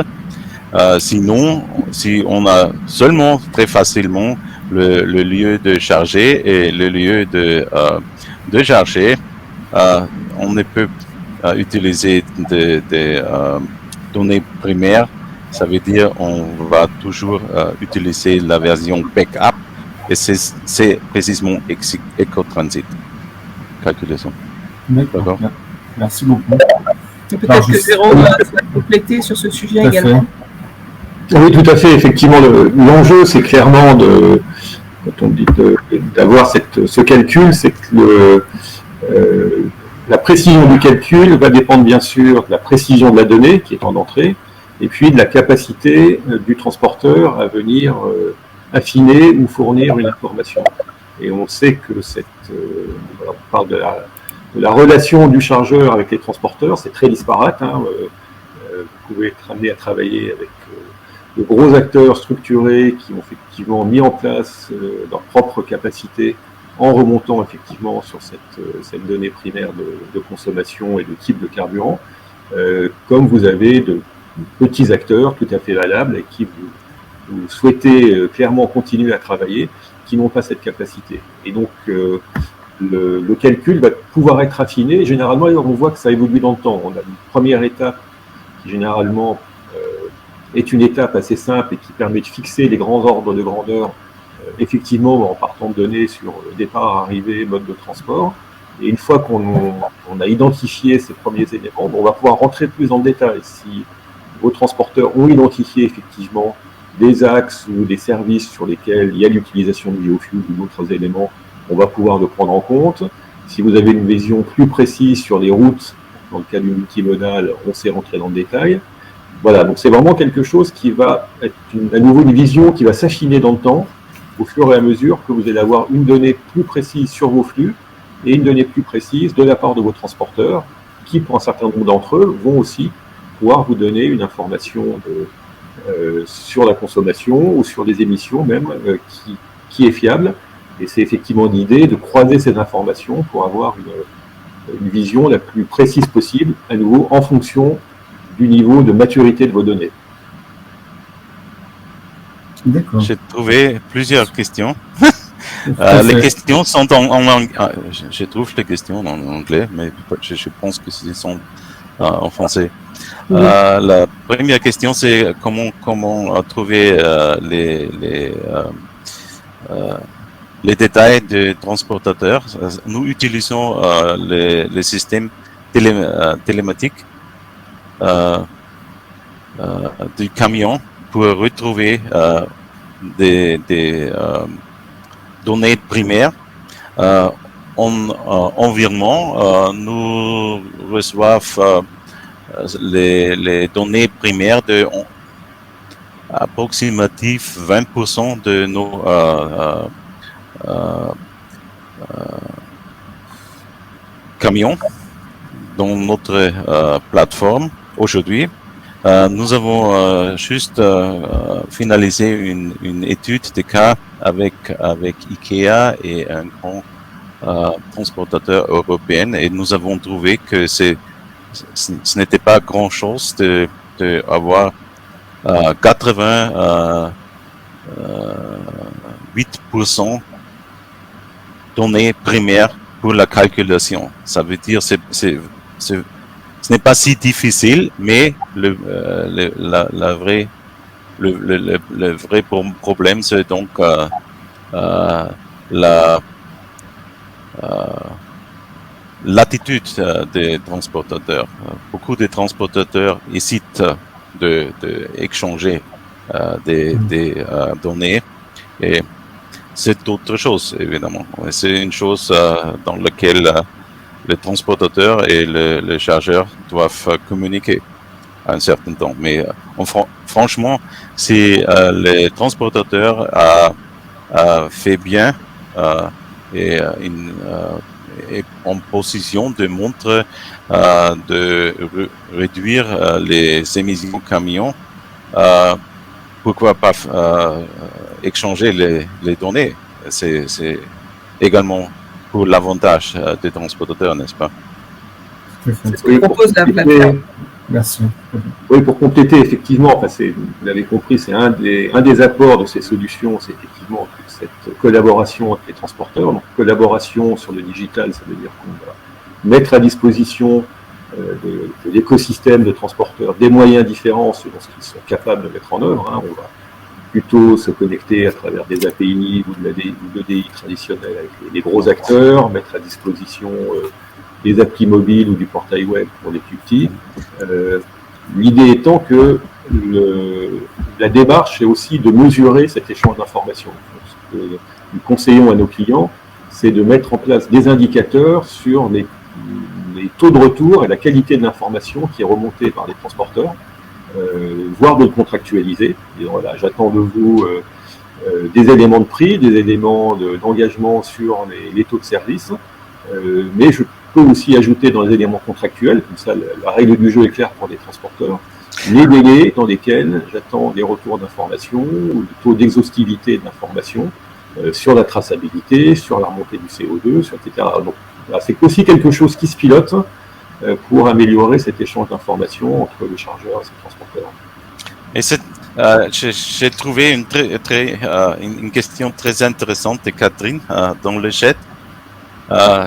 Sinon, si on a seulement très facilement le lieu de charger et le lieu de charger, on ne peut utiliser des données primaires. Ça veut dire on va toujours utiliser la version backup et c'est précisément Ecotransit calculation. D'accord. Merci beaucoup. Peut-être que Jérôme va compléter sur ce sujet également. Oui, tout à fait. Effectivement, l'enjeu, c'est clairement quand on dit d'avoir ce calcul, c'est que la précision du calcul va dépendre bien sûr de la précision de la donnée qui est en entrée, et puis de la capacité du transporteur à venir affiner ou fournir une information. Et on sait que on parle de la relation du chargeur avec les transporteurs, c'est très disparate. Vous pouvez être amené à travailler avec de gros acteurs structurés qui ont effectivement mis en place leur propre capacité en remontant effectivement sur cette donnée primaire de consommation et de type de carburant, comme vous avez de petits acteurs tout à fait valables avec qui vous souhaitez clairement continuer à travailler, qui n'ont pas cette capacité. Et donc, le calcul va pouvoir être affiné. Généralement, on voit que ça évolue dans le temps. On a une première étape qui, généralement, est une étape assez simple et qui permet de fixer les grands ordres de grandeur, effectivement, en partant de données sur départ, arrivée, mode de transport. Et une fois qu'on a identifié ces premiers éléments, on va pouvoir rentrer plus dans le détail. Si vos transporteurs ont identifié effectivement des axes ou des services sur lesquels il y a l'utilisation de biofuel ou d'autres éléments, on va pouvoir le prendre en compte. Si vous avez une vision plus précise sur les routes, dans le cas du multimodal, on sait rentrer dans le détail. Voilà, donc c'est vraiment quelque chose qui va être à nouveau une vision qui va s'affiner dans le temps, au fur et à mesure que vous allez avoir une donnée plus précise sur vos flux et une donnée plus précise de la part de vos transporteurs, qui, pour un certain nombre d'entre eux, vont aussi pouvoir vous donner une information sur la consommation ou sur les émissions même qui est fiable. Et c'est effectivement l'idée de croiser ces informations pour avoir une vision la plus précise possible, à nouveau en fonction du niveau de maturité de vos données. D'accord. J'ai trouvé plusieurs questions. Les questions sont en anglais. Je trouve les questions en anglais, mais je pense que ce sont en français. Oui. La première question, c'est comment trouver les détails des transportateurs. Nous utilisons les systèmes télématiques du camion pour retrouver des données primaires. En environnement, nous recevons les données primaires de approximatif 20% de nos camions dans notre plateforme aujourd'hui. Nous avons juste finalisé une étude de cas avec IKEA et un grand transportateur européen et nous avons trouvé que ce n'était pas grand-chose de avoir 88% données primaires pour la calculation. Ça veut dire ce n'est pas si difficile, mais le vrai problème, c'est donc l'attitude des transportateurs. Beaucoup de transportateurs hésitent d'échanger des données et c'est autre chose, évidemment. C'est une chose dans laquelle les transportateurs et les chargeurs doivent communiquer à un certain temps. Mais franchement, si les transportateurs fait bien et est en position de montrer de réduire les émissions camions, pourquoi pas échanger les données? C'est également pour l'avantage des transportateurs, n'est-ce pas? C'est ce que propose la plateforme. Merci. Oui, pour compléter, effectivement, enfin, vous l'avez compris, c'est un des apports de ces solutions, c'est effectivement cette collaboration avec les transporteurs. Donc, collaboration sur le digital, ça veut dire qu'on va mettre à disposition de l'écosystème de transporteurs des moyens différents selon ce qu'ils sont capables de mettre en œuvre. On va plutôt se connecter à travers des API ou de l'EDI traditionnel avec les gros acteurs, mettre à disposition des applis mobiles ou du portail web pour les plus petits. L'idée étant que la démarche est aussi de mesurer cet échange d'informations. Ce que nous conseillons à nos clients, c'est de mettre en place des indicateurs sur les taux de retour et la qualité de l'information qui est remontée par les transporteurs, voire de le contractualiser. Et voilà, j'attends de vous des éléments de prix, des éléments d'engagement sur les taux de service, mais je peux aussi ajouter dans les éléments contractuels, comme ça la règle du jeu est claire pour les transporteurs, les délais dans lesquels j'attends des retours d'information ou le taux d'exhaustivité de l'information sur la traçabilité, sur la remontée du CO2, etc. Donc, voilà, c'est aussi quelque chose qui se pilote pour améliorer cet échange d'informations entre les chargeurs et les transporteurs. Et j'ai trouvé une question très intéressante de Catherine dans le chat.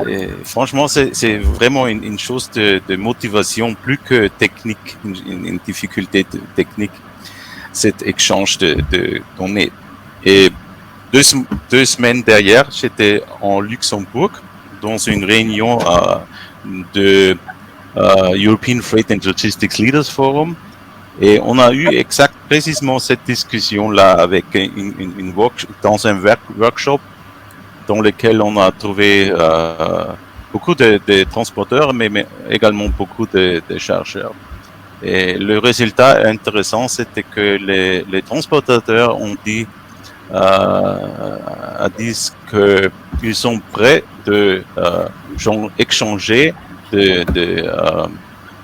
Et franchement, c'est vraiment une chose de motivation plus que technique, une difficulté technique, cet échange de données. Et deux semaines derrière, j'étais en Luxembourg dans une réunion de European Freight and Logistics Leaders Forum, et on a eu précisément cette discussion-là avec dans un workshop dans lequel on a trouvé beaucoup de transporteurs, mais également beaucoup de chargeurs. Et le résultat intéressant, c'était que les transportateurs ont dit qu'ils sont prêts de échanger de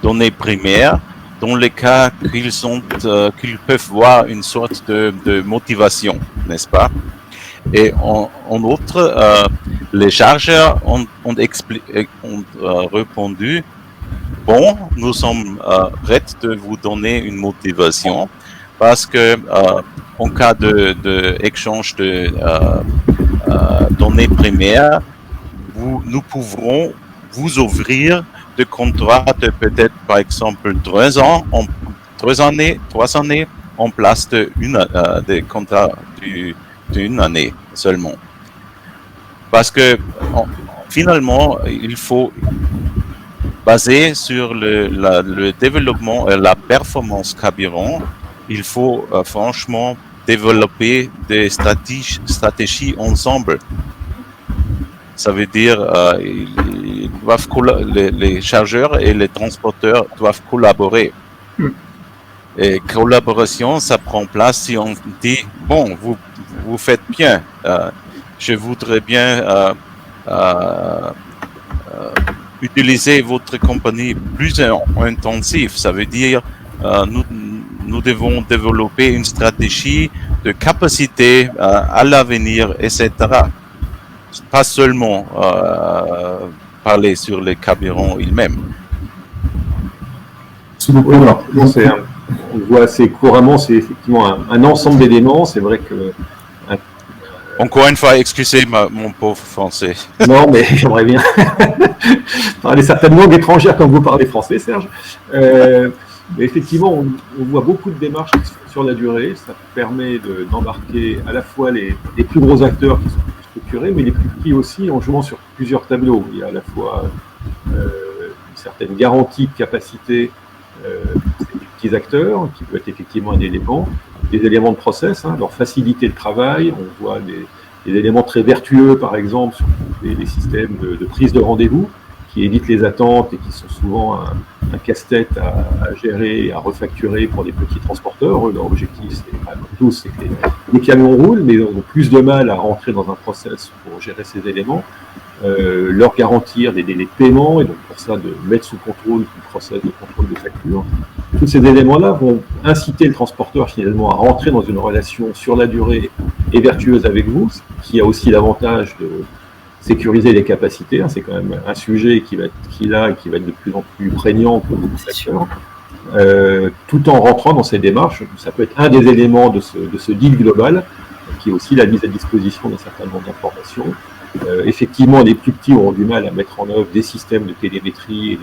données primaires dans le cas qu'ils peuvent voir une sorte de motivation, n'est-ce pas? Et en outre, les chargeurs ont répondu: bon, nous sommes prêts de vous donner une motivation parce que en cas de échange de données primaires, nous pourrons vous ouvrir des contrats de peut-être, par exemple, 3 années en place des contrats d'une année seulement. Parce que finalement, il faut baser sur le développement et la performance carburant. Il faut franchement développer des stratégies ensemble. Ça veut dire les chargeurs et les transporteurs doivent collaborer. Et collaboration, ça prend place si on dit: bon, vous faites bien, je voudrais bien utiliser votre compagnie plus intensive. Ça veut dire nous devons développer une stratégie de capacité à l'avenir, etc. Pas seulement parler sur les carburants eux-mêmes. Oui, alors, on voit assez couramment, c'est effectivement un ensemble d'éléments. C'est vrai que... Encore une fois, excusez mon pauvre français. Non, mais j'aimerais bien parler certaines langues étrangères comme vous parlez français, Serge. Mais effectivement, on voit beaucoup de démarches sur la durée. Ça permet d'embarquer à la fois les plus gros acteurs qui sont plus structurés, mais les plus petits aussi, en jouant sur plusieurs tableaux. Il y a à la fois une certaine garantie de capacité des petits acteurs, qui peut être effectivement un élément, des éléments de process, leur facilité de travail. On voit des éléments très vertueux, par exemple, sur les systèmes de prise de rendez-vous. qui évitent les attentes et qui sont souvent un casse-tête à gérer, à refacturer pour des petits transporteurs. Leur objectif, c'est, comme tous, c'est que les camions roulent, mais ils ont plus de mal à rentrer dans un process pour gérer ces éléments, leur garantir des délais de paiement, et donc pour ça de mettre sous contrôle le process de contrôle de facture. Tous ces éléments-là vont inciter le transporteur finalement à rentrer dans une relation sur la durée et vertueuse avec vous, qui a aussi l'avantage de sécuriser les capacités. C'est quand même un sujet qui va être de plus en plus prégnant pour beaucoup de secteurs, tout en rentrant dans ces démarches. Ça peut être un des éléments de ce deal global, qui est aussi la mise à disposition d'un certain nombre d'informations. Effectivement, les plus petits auront du mal à mettre en œuvre des systèmes de télémétrie et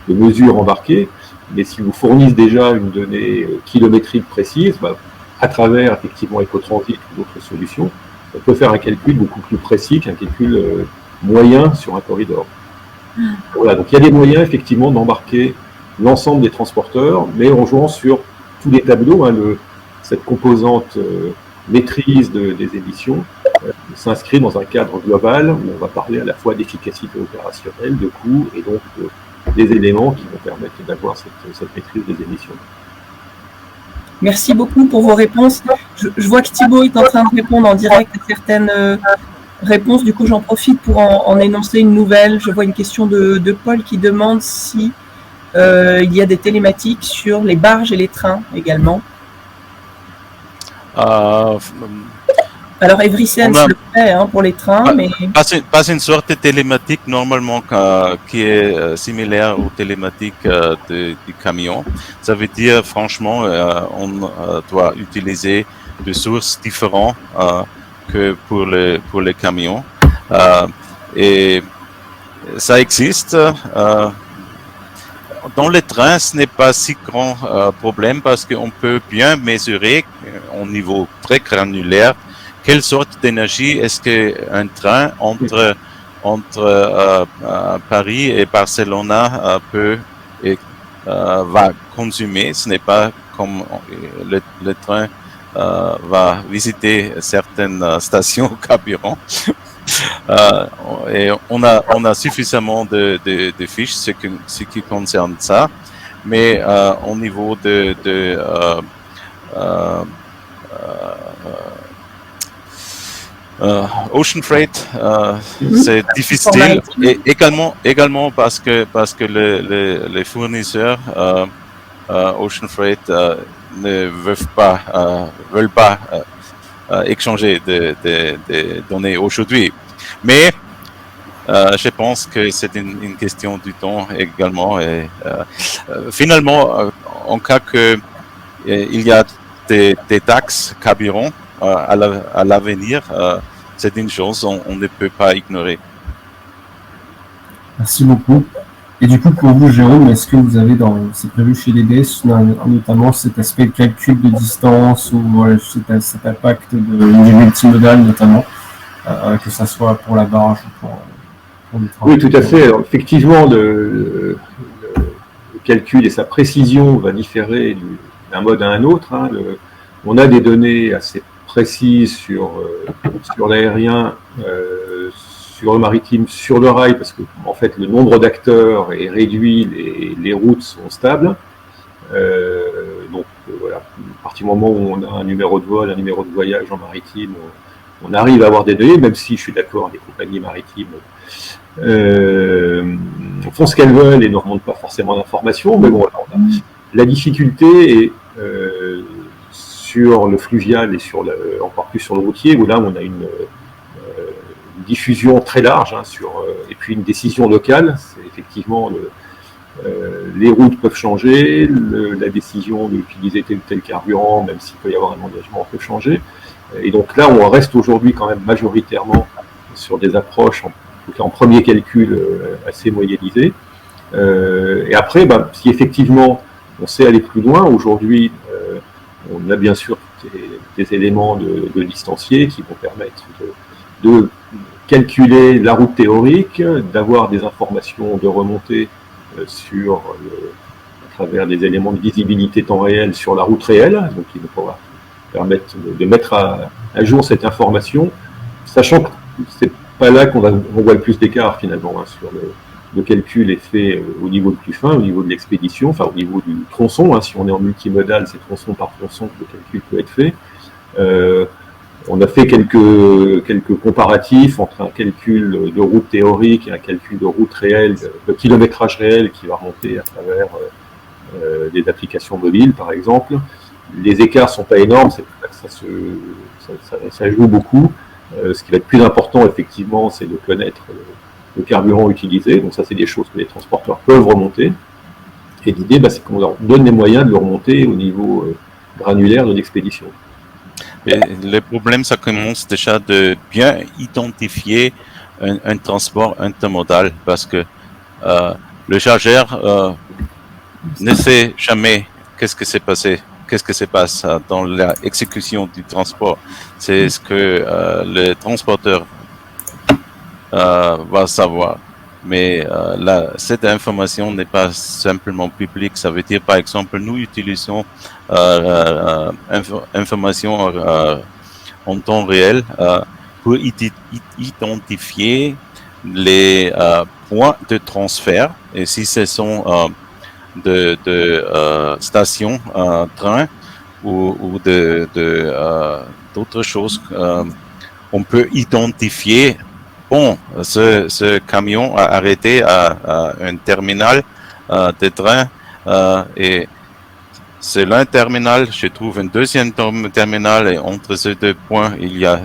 de mesures embarquées, mais s'ils vous fournissent déjà une donnée kilométrique précise, à travers effectivement Ecotransit ou d'autres solutions, on peut faire un calcul beaucoup plus précis qu'un calcul moyen sur un corridor. Voilà, donc il y a des moyens effectivement d'embarquer l'ensemble des transporteurs, mais en jouant sur tous les tableaux. Cette composante maîtrise des émissions s'inscrit dans un cadre global où on va parler à la fois d'efficacité opérationnelle, de coûts et donc des éléments qui vont permettre d'avoir cette maîtrise des émissions. Merci beaucoup pour vos réponses. Je vois que Thibaut est en train de répondre en direct à certaines réponses. Du coup, j'en profite pour en énoncer une nouvelle. Je vois une question de Paul qui demande si il y a des télématiques sur les barges et les trains également. Alors, Eversense le fait pour les trains, mais... Pas une sorte de télématique normalement qui est similaire aux télématiques du camion. Ça veut dire, franchement, on doit utiliser des sources différentes que pour les camions. Et ça existe. Dans les trains, ce n'est pas si grand problème parce qu'on peut bien mesurer au niveau très granulaire quelle sorte d'énergie est-ce qu'un train entre Paris et Barcelone va consommer. Ce n'est pas comme le train va visiter certaines stations carburant. Et on a suffisamment de fiches ce qui concerne ça, mais au niveau de Ocean Freight, c'est difficile, et également parce que les fournisseurs Ocean Freight ne veulent pas échanger des données aujourd'hui. Mais je pense que c'est une question du temps également. Et finalement, en cas qu'il y a des taxes carburant à l'avenir, c'est une chose on ne peut pas ignorer. Merci beaucoup. Et du coup, pour vous, Jérôme, est-ce que vous avez c'est prévu chez l'EDS, notamment cet aspect de calcul de distance ou cet impact du multimodal notamment, que ça soit pour la barge ou pour le train? Oui, tout à fait. Alors, effectivement, le calcul et sa précision va différer d'un mode à un autre. On a des données assez précises sur l'aérien, sur le maritime, sur le rail, parce que en fait le nombre d'acteurs est réduit, les routes sont stables. Donc voilà, à partir du moment où on a un numéro de vol, un numéro de voyage en maritime, on arrive à avoir des données, même si je suis d'accord, les compagnies maritimes font ce qu'elles veulent et ne remontent pas forcément d'informations. Mais bon, la difficulté est sur le fluvial et encore plus sur le routier, où là on a une diffusion très large et puis une décision locale. C'est effectivement les routes peuvent changer, la décision d'utiliser tel ou tel carburant, même s'il peut y avoir un engagement, peut changer. Et donc là, on reste aujourd'hui quand même majoritairement sur des approches, en tout cas en premier calcul, assez moyennisées. Et après, si effectivement on sait aller plus loin, aujourd'hui, on a bien sûr des éléments de distanciés qui vont permettre de calculer la route théorique, d'avoir des informations de remontée à travers des éléments de visibilité temps réel sur la route réelle, donc qui va permettre de mettre à jour cette information, sachant que c'est pas là qu'on voit le plus d'écart finalement de calcul est fait au niveau le plus fin, au niveau de l'expédition, enfin au niveau du tronçon. Hein, si on est en multimodal, c'est tronçon par tronçon que le calcul peut être fait. On a fait quelques comparatifs entre un calcul de route théorique et un calcul de route réelle, de kilométrage réel qui va remonter à travers des applications mobiles, par exemple. Les écarts sont pas énormes, c'est pour ça que ça joue beaucoup. Ce qui va être plus important, effectivement, c'est de connaître le carburant utilisé. Donc ça, c'est des choses que les transporteurs peuvent remonter. Et l'idée, c'est qu'on leur donne les moyens de le remonter au niveau granulaire de l'expédition. Mais le problème, ça commence déjà de bien identifier un transport intermodal, parce que le chargeur ne sait jamais qu'est-ce que s'est passé, qu'est-ce que se passe dans l'exécution du transport. C'est ce que le transporteur va savoir. Mais cette information n'est pas simplement publique. Ça veut dire, par exemple, nous utilisons information en temps réel pour identifier les points de transfert. Et si ce sont de stations, train ou d'autres choses, on peut identifier. Bon, ce camion a arrêté à un terminal de train et c'est l'un terminal. Je trouve un deuxième terminal et entre ces deux points il y a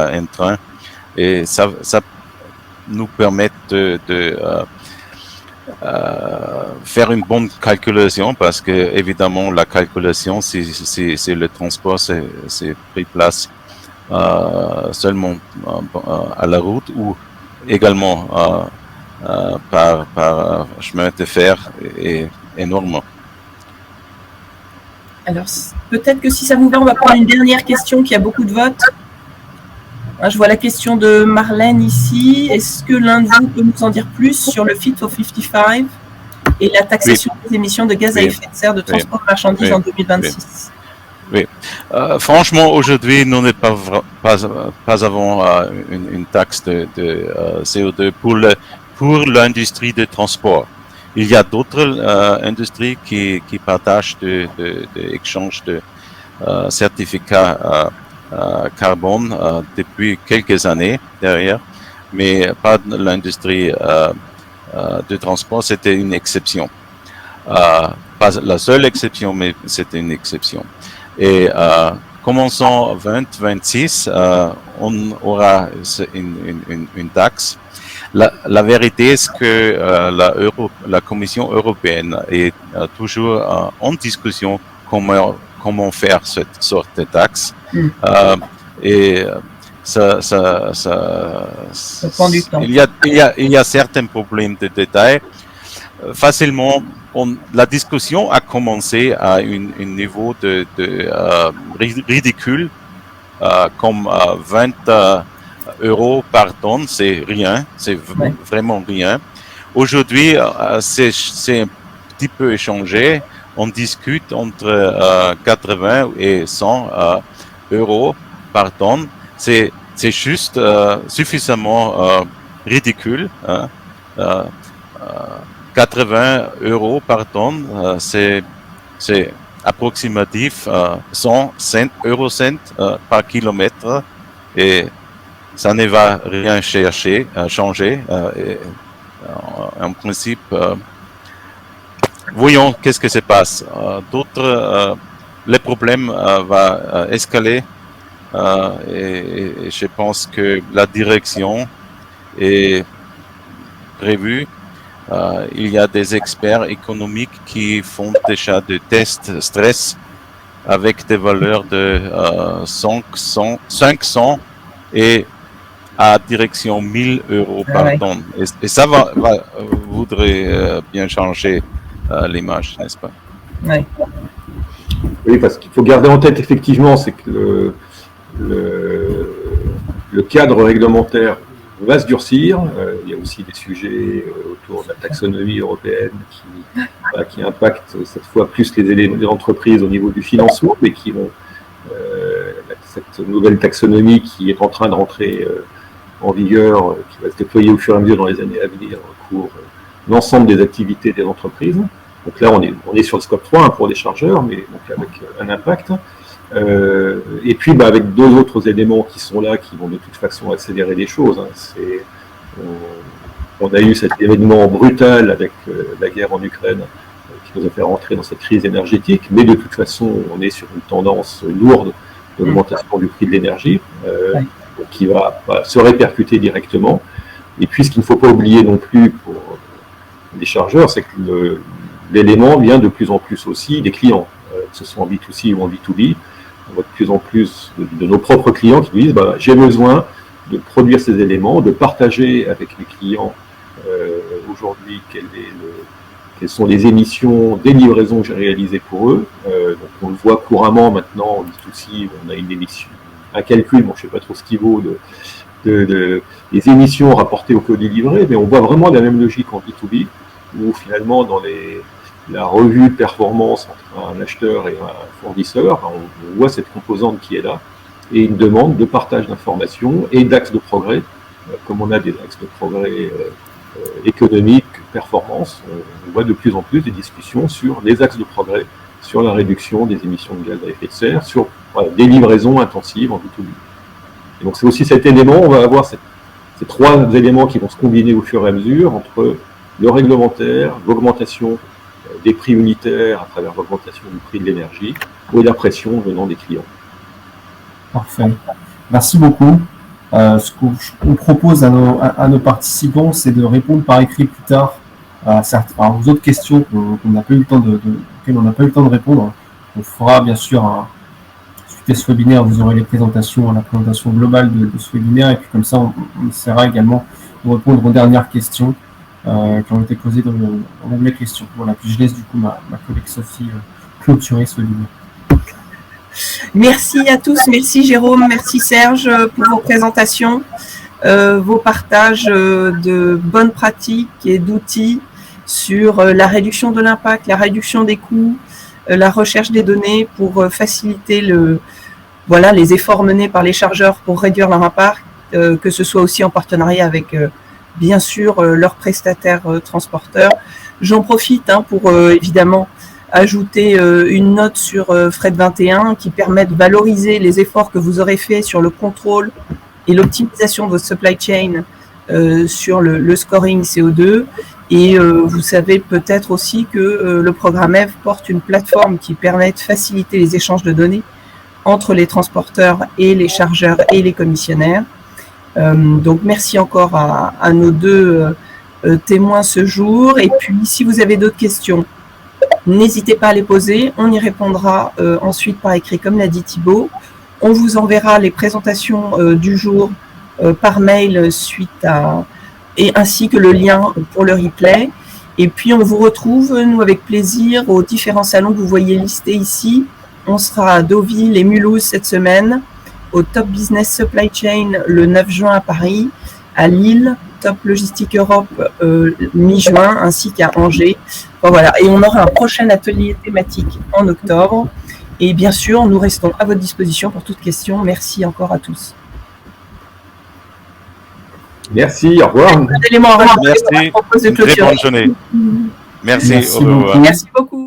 un train, et ça nous permet de faire une bonne calculation, parce que évidemment la calculation, c'est le transport, c'est pris place seulement à la route ou également par chemin de fer est énorme. Alors, peut-être que si ça vous va, on va prendre une dernière question qui a beaucoup de votes. Je vois la question de Marlène ici. Est-ce que l'un de vous peut nous en dire plus sur le Fit for 55 et la taxation des émissions de gaz à effet de serre de transport de marchandises en 2026 ? Oui. Franchement, aujourd'hui, nous n'avons pas avant une taxe de CO2 pour l'industrie de transport. Il y a d'autres industries qui partagent d'échanges de certificats carbone depuis quelques années derrière, mais pas l'industrie de transport. C'était une exception. Pas la seule exception, mais c'était une exception. Et commençant 2026, on aura une taxe. La vérité est que la Commission européenne est toujours en discussion comment faire cette sorte de taxe. Et ça prend du temps. Il y a certains problèmes de détail. Facilement, la discussion a commencé à un niveau de ridicule, comme 20 euros par tonne, c'est rien, c'est vraiment rien. Aujourd'hui, c'est un petit peu échangé. On discute entre 80 et 100 euros par tonne. C'est juste suffisamment ridicule. 80 euros par tonne, c'est approximatif 100 eurocents par kilomètre, et ça ne va rien changer. En principe, voyons qu'est-ce que se passe. Le problème va escalader, et je pense que la direction est prévue. Il y a des experts économiques qui font déjà des tests stress avec des valeurs de 500 et à direction 1000 euros par tonne. Et ça voudrait bien changer l'image, n'est-ce pas? Oui, parce qu'il faut garder en tête, effectivement, c'est que le cadre réglementaire va se durcir. Il y a aussi des sujets autour de la taxonomie européenne qui impactent cette fois plus les entreprises au niveau du financement, mais qui vont cette nouvelle taxonomie qui est en train de rentrer en vigueur, qui va se déployer au fur et à mesure dans les années à venir, au cours l'ensemble des activités des entreprises. Donc là, on est sur le scope 3 pour les chargeurs, mais donc avec un impact. Et puis, avec deux autres éléments qui sont là, qui vont de toute façon accélérer les choses. On a eu cet événement brutal avec la guerre en Ukraine qui nous a fait rentrer dans cette crise énergétique, mais de toute façon, on est sur une tendance lourde d'augmentation du prix de l'énergie, qui va se répercuter directement. Et puis, ce qu'il ne faut pas oublier non plus pour les chargeurs, c'est que l'élément vient de plus en plus aussi des clients, que ce soit en B2C ou en B2B. On voit de plus en plus de nos propres clients qui nous disent j'ai besoin de produire ces éléments, de partager avec les clients aujourd'hui quelles sont les émissions des livraisons que j'ai réalisées pour eux. Donc on le voit couramment maintenant en B2C, on a une émission, un calcul, je ne sais pas trop ce qu'il vaut, les émissions rapportées au colis livré, mais on voit vraiment la même logique en B2B, où finalement dans la revue de performance entre un acheteur et un fournisseur, on voit cette composante qui est là, et une demande de partage d'informations et d'axes de progrès, comme on a des axes de progrès économiques, performance, on voit de plus en plus des discussions sur les axes de progrès, sur la réduction des émissions de gaz à effet de serre, sur des livraisons intensives en B2B. Et donc c'est aussi cet élément, on va avoir ces trois éléments qui vont se combiner au fur et à mesure entre le réglementaire, l'augmentation des prix unitaires à travers l'augmentation du prix de l'énergie et la pression venant des clients. Parfait. Merci beaucoup. Ce qu'on propose à nos participants, c'est de répondre par écrit plus tard aux autres questions auxquelles on n'a pas eu le temps de répondre. On fera bien sûr, suite à ce webinaire, vous aurez la présentation globale de ce webinaire, et puis comme ça, on essaiera également de répondre aux dernières questions qui ont été posées dans l'onglet questions. Voilà, puis je laisse du coup ma collègue Sophie clôturer ce webinaire. Merci à tous, merci Jérôme, merci Serge pour vos présentations, vos partages de bonnes pratiques et d'outils sur la réduction de l'impact, la réduction des coûts, la recherche des données pour faciliter les efforts menés par les chargeurs pour réduire leur impact, que ce soit aussi en partenariat avec bien sûr leurs prestataires transporteurs. J'en profite pour évidemment ajouter une note sur Fred 21 qui permet de valoriser les efforts que vous aurez faits sur le contrôle et l'optimisation de votre supply chain sur le scoring CO2. Et vous savez peut-être aussi que le programme EV porte une plateforme qui permet de faciliter les échanges de données entre les transporteurs et les chargeurs et les commissionnaires. Donc merci encore à nos deux témoins ce jour. Et puis si vous avez d'autres questions, n'hésitez pas à les poser, on y répondra ensuite par écrit comme l'a dit Thibaut. On vous enverra les présentations du jour par mail ainsi que le lien pour le replay. Et puis on vous retrouve, nous avec plaisir, aux différents salons que vous voyez listés ici. On sera à Deauville et Mulhouse cette semaine, au Top Business Supply Chain le 9 juin à Paris, à Lille, Top Logistique Europe mi-juin, ainsi qu'à Angers. Voilà. Et on aura un prochain atelier thématique en octobre. Et bien sûr, nous restons à votre disposition pour toute question. Merci encore à tous. Merci, au revoir. Merci, très bonne journée. Merci, au revoir. Merci beaucoup.